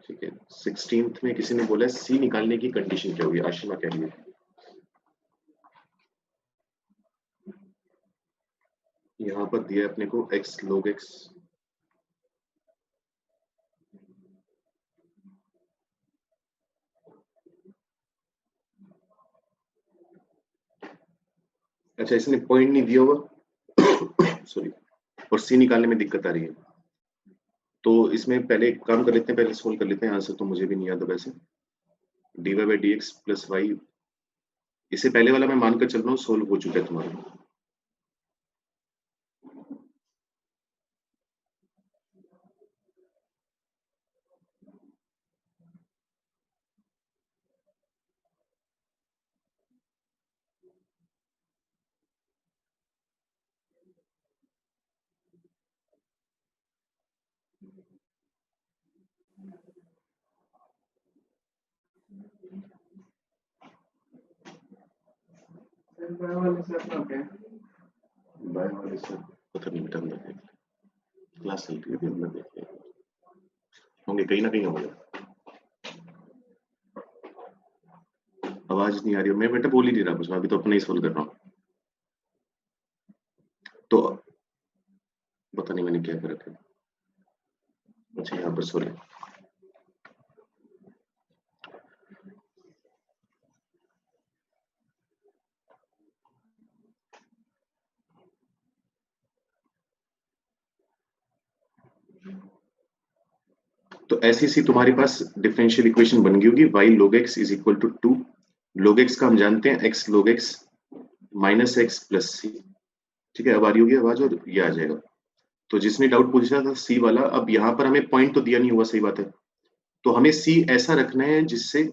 ठीक है। 16th में किसी ने बोला है सी निकालने की कंडीशन क्या होगी? आशिमा कह रही है। यहाँ पर दिया है अपने को x log x। अच्छा, इसने पॉइंट नहीं दिया होगा सॉरी, और सी निकालने में दिक्कत आ रही है। तो इसमें पहले एक काम कर लेते हैं, पहले सोल्व कर लेते हैं। आंसर तो मुझे भी नहीं याद है वैसे। dy by D x plus y, इससे पहले वाला मैं मानकर चल रहा हूँ सोल्व हो चुका है तुम्हारा। बाय वाले से पता नहीं, बेटा अंदर देख ले। क्लास चल रही है, अंदर देख ले, होंगे कहीं ना कहीं होंगे। आवाज नहीं आ रही है, मैं बेटा बोल ही नहीं रहा कुछ, मैं अभी तो अपने ही सोल्व कर रहा हूँ। तो पता नहीं मैंने क्या कर रखा है। अच्छा, यहाँ पर सॉरी। तो ऐसी सी तुम्हारे पास डिफरेंशियल इक्वेशन बन गई होगी y log x is equal to 2 log x का हम जानते हैं x log x minus x plus c. ठीक है, अब आ रही होगी आवाज और ये आ जाएगा। तो जिसने डाउट पूछा था सी वाला, अब यहाँ पर हमें पॉइंट तो दिया नहीं हुआ, सही बात है, तो हमें सी ऐसा रखना है जिससे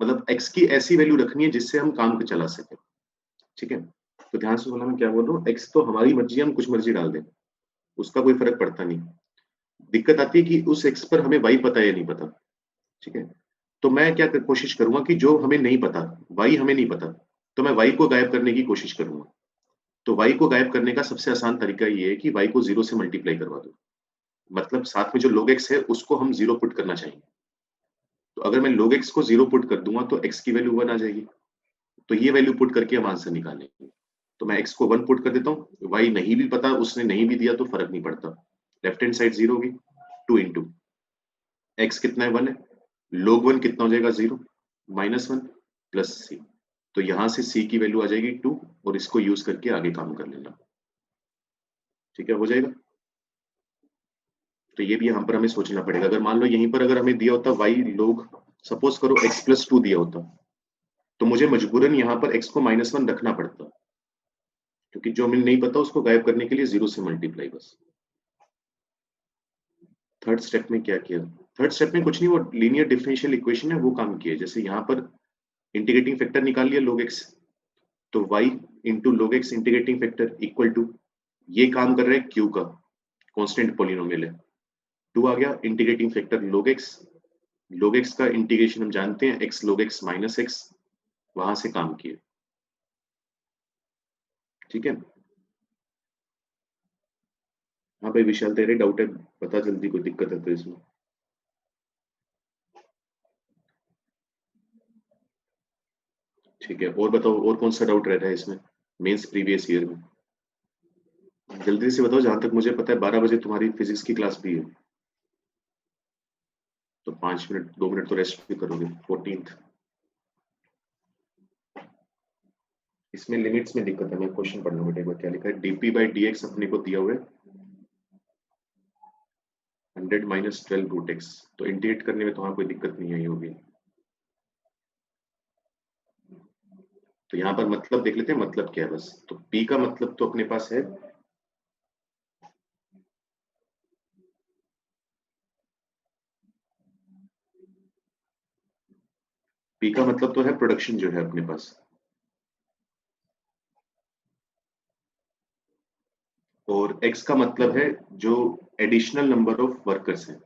मतलब x की ऐसी वैल्यू रखनी है जिससे हम काम को चला सके। ठीक है, तो ध्यान से बोला मैं क्या बोल रहा हूँ, x तो हमारी मर्जी, हम कुछ मर्जी डाल दें, उसका कोई फर्क पड़ता नहीं। दिक्कत आती है कि उस x पर हमें y पता है या नहीं पता। ठीक है, तो मैं क्या कोशिश करूंगा कि जो हमें नहीं पता, y हमें नहीं पता, तो मैं y को गायब करने की कोशिश करूंगा। तो y को गायब करने का सबसे आसान तरीका ये है कि y को 0 से मल्टीप्लाई करवा दो। मतलब साथ में जो log x है उसको हम 0 पुट करना चाहेंगे। तो अगर मैं log x को 0 पुट कर दूंगा तो x की वैल्यू 1 आ जाएगी। तो ये वैल्यू पुट करके हम आंसर निकालेंगे। तो मैं x को 1 पुट कर देता हूँ, y नहीं भी पता, उसने नहीं भी दिया तो फर्क नहीं पड़ता। लेफ्ट हैंड साइड 0 होगी, 2 इंटू x कितना है 1 है, log 1 कितना हो जाएगा 0 माइनस 1 प्लस सी। तो यहां से c की वैल्यू आ जाएगी 2 और इसको यूज करके आगे काम कर लेना। ठीक है, हो जाएगा। तो ये भी यहाँ पर हमें सोचना पड़ेगा। अगर मान लो यहीं पर अगर हमें दिया होता y log, सपोज करो x प्लस 2 दिया होता, तो मुझे मजबूरन यहाँ पर x को माइनस 1 रखना पड़ता, क्योंकि जो हमें नहीं पता उसको गायब करने के लिए 0 से मल्टीप्लाई बस। थर्ड स्टेप में क्या किया, थर्ड स्टेप में कुछ नहीं, वो लीनियर डिफरेंशियल इक्वेशन है वो काम किया। जैसे यहाँ पर इंटीग्रेटिंग फैक्टर निकाल लिया log x, तो y into log x integrating factor equal to, ये काम कर रहा है q का, कांस्टेंट पॉलिनोमियल है, 2 आ गया इंटीग्रेटिंग फैक्टर log x का इंटीग्रेशन हम जानते हैं x log x minus x, वहां से काम किए। ठीक है, हाँ भाई विशाल तेरे डाउट है, बता जल्दी, कोई दिक्कत है तो इसमें। ठीक है, और बताओ और कौन सा डाउट रहता है इसमें मेंस प्रीवियस ईयर में, जल्दी से बताओ। जहां तक मुझे पता है 12 बजे तुम्हारी फिजिक्स की क्लास भी है, तो 5 मिनट 2 मिनट तो रेस्ट भी करोगे। 14th, इसमें लिमिट्स में दिक्कत है, मैं क्वेश्चन पढ़ लूँ बेटे, एक बार क्या लिखा है। डीपी बाई डी एक्स अपने को दिया हुआ है 100 माइनस 12 रूट एक्स, तो इंटीग्रेट करने में तो वहां कोई दिक्कत नहीं आई होगी। तो यहाँ पर मतलब देख लेते हैं, मतलब क्या है बस। तो p का मतलब तो अपने पास है p का मतलब तो है प्रोडक्शन जो है अपने पास, और x का मतलब है जो एडिशनल नंबर ऑफ वर्कर्स हैं,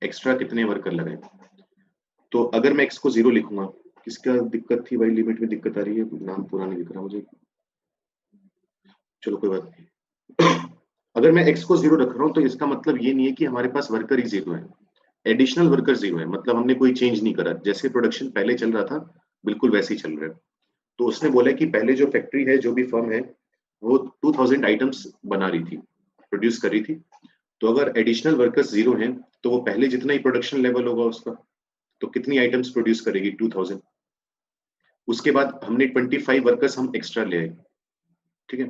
एक्स्ट्रा कितने वर्कर लगाए। तो अगर मैं x को 0 लिखूंगा, किसका दिक्कत थी भाई, लिमिट में दिक्कत आ रही है, नाम पूरा नहीं दिख रहा मुझे, चलो कोई बात नहीं। अगर मैं x को 0 रख रहा हूँ तो इसका मतलब ये नहीं है कि हमारे पास वर्कर ही 0 है, एडिशनल वर्कर 0 है, मतलब हमने कोई चेंज नहीं करा, जैसे प्रोडक्शन पहले चल रहा था बिल्कुल वैसे ही चल रहा है। तो उसने बोला कि पहले जो फैक्ट्री है, जो भी फर्म है, वो 2000 आइटम्स बना रही थी, प्रोड्यूस कर रही थी। तो अगर एडिशनल वर्कर्स 0 हैं तो वो पहले जितना ही प्रोडक्शन लेवल होगा उसका, तो कितनी आइटम्स प्रोड्यूस करेगी 2000। उसके बाद हमने 25 वर्कर्स हम एक्स्ट्रा ले आए। ठीक है,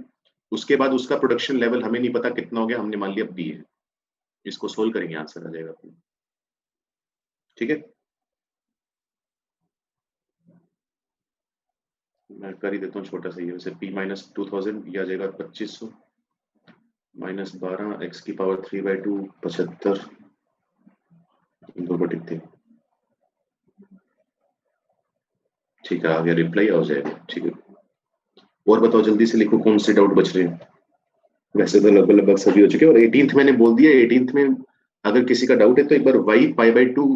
उसके बाद उसका प्रोडक्शन लेवल हमें नहीं पता कितना हो गया, हमने मान लिया बी है। इसको सोल्व करेंगे आंसर आ जाएगा अपना। ठीक है, मैं कर ही देता हूँ छोटा सा, ये वैसे पी माइनस 2000 ये आ जाएगा 2500 माइनस 12 एक्स की पावर 3/2 75, दो बटे 3। ठीक है, आ गया रिप्लाई, आ जाएगा। ठीक है, और बताओ जल्दी से लिखो कौन से डाउट बच रहे हैं। वैसे तो लगभग लगभग सभी हो चुके हैं, और 18th मैंने बोल दिया, 18th में अगर किसी का डाउट है तो एक बार y π/2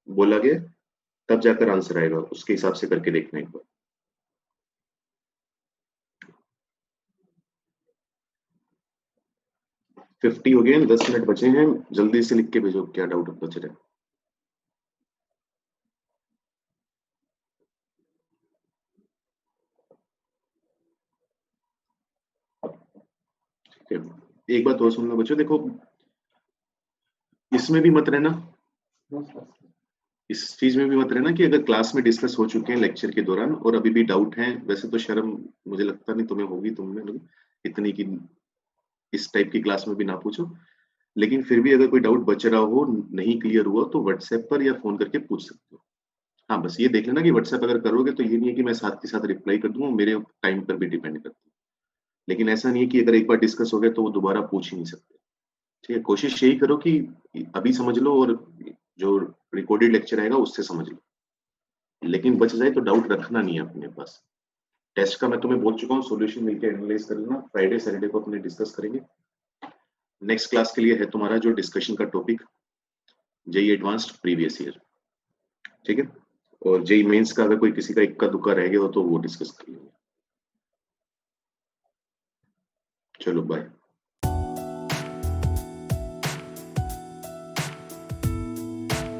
बोला गया, तब जाकर आंसर आएगा, उसके हिसाब से करके देखना एक बार। 50 हो गए, 10 मिनट बचे हैं, जल्दी से लिख के भेजो क्या डाउट बच रहे हैं। ठीक है, एक बात और सुन लो बच्चों, देखो इसमें भी मत रहना, इस चीज में भी मत रहना कि अगर क्लास में डिस्कस हो चुके हैं लेक्चर के दौरान और अभी भी डाउट है, वैसे तो शर्म मुझे लगता नहीं तुम्हें होगी, तुम में इतनी कि इस टाइप की क्लास में भी ना पूछो, लेकिन फिर भी अगर कोई डाउट बच रहा हो, नहीं क्लियर हुआ तो व्हाट्सएप पर या फ़ोन करके पूछ सकते हो। हाँ, बस ये देख लेना कि व्हाट्सएप अगर करोगे तो ये नहीं है कि मैं साथ के साथ रिप्लाई कर दूँगा, मेरे टाइम पर भी डिपेंड करता है। लेकिन ऐसा नहीं है कि अगर एक बार डिस्कस हो गया तो वो दोबारा पूछ ही नहीं सकते। ठीक है? कोशिश यही करो कि अभी समझ लो और जो रिकॉर्डेड लेक्चर आएगा उससे समझ लो। लेकिन बच जाए तो डाउट रखना नहीं है अपने पास। टेस्ट का मैं तुम्हें बोल चुका हूँ, सॉल्यूशन मिलके एनालाइज़ कर लेना। फ्राइडे, सैटरडे को अपने डिस्कस करेंगे। नेक्स्ट क्लास के लिए है तुम्हारा जो डिस्कशन का topic JEE advanced previous year. ठीक है? और जेईई मेंस का अगर कोई किसी का इक्का-दुक्का रह गया हो तो वो डिस्कस कर लेंगे। चलो बाय।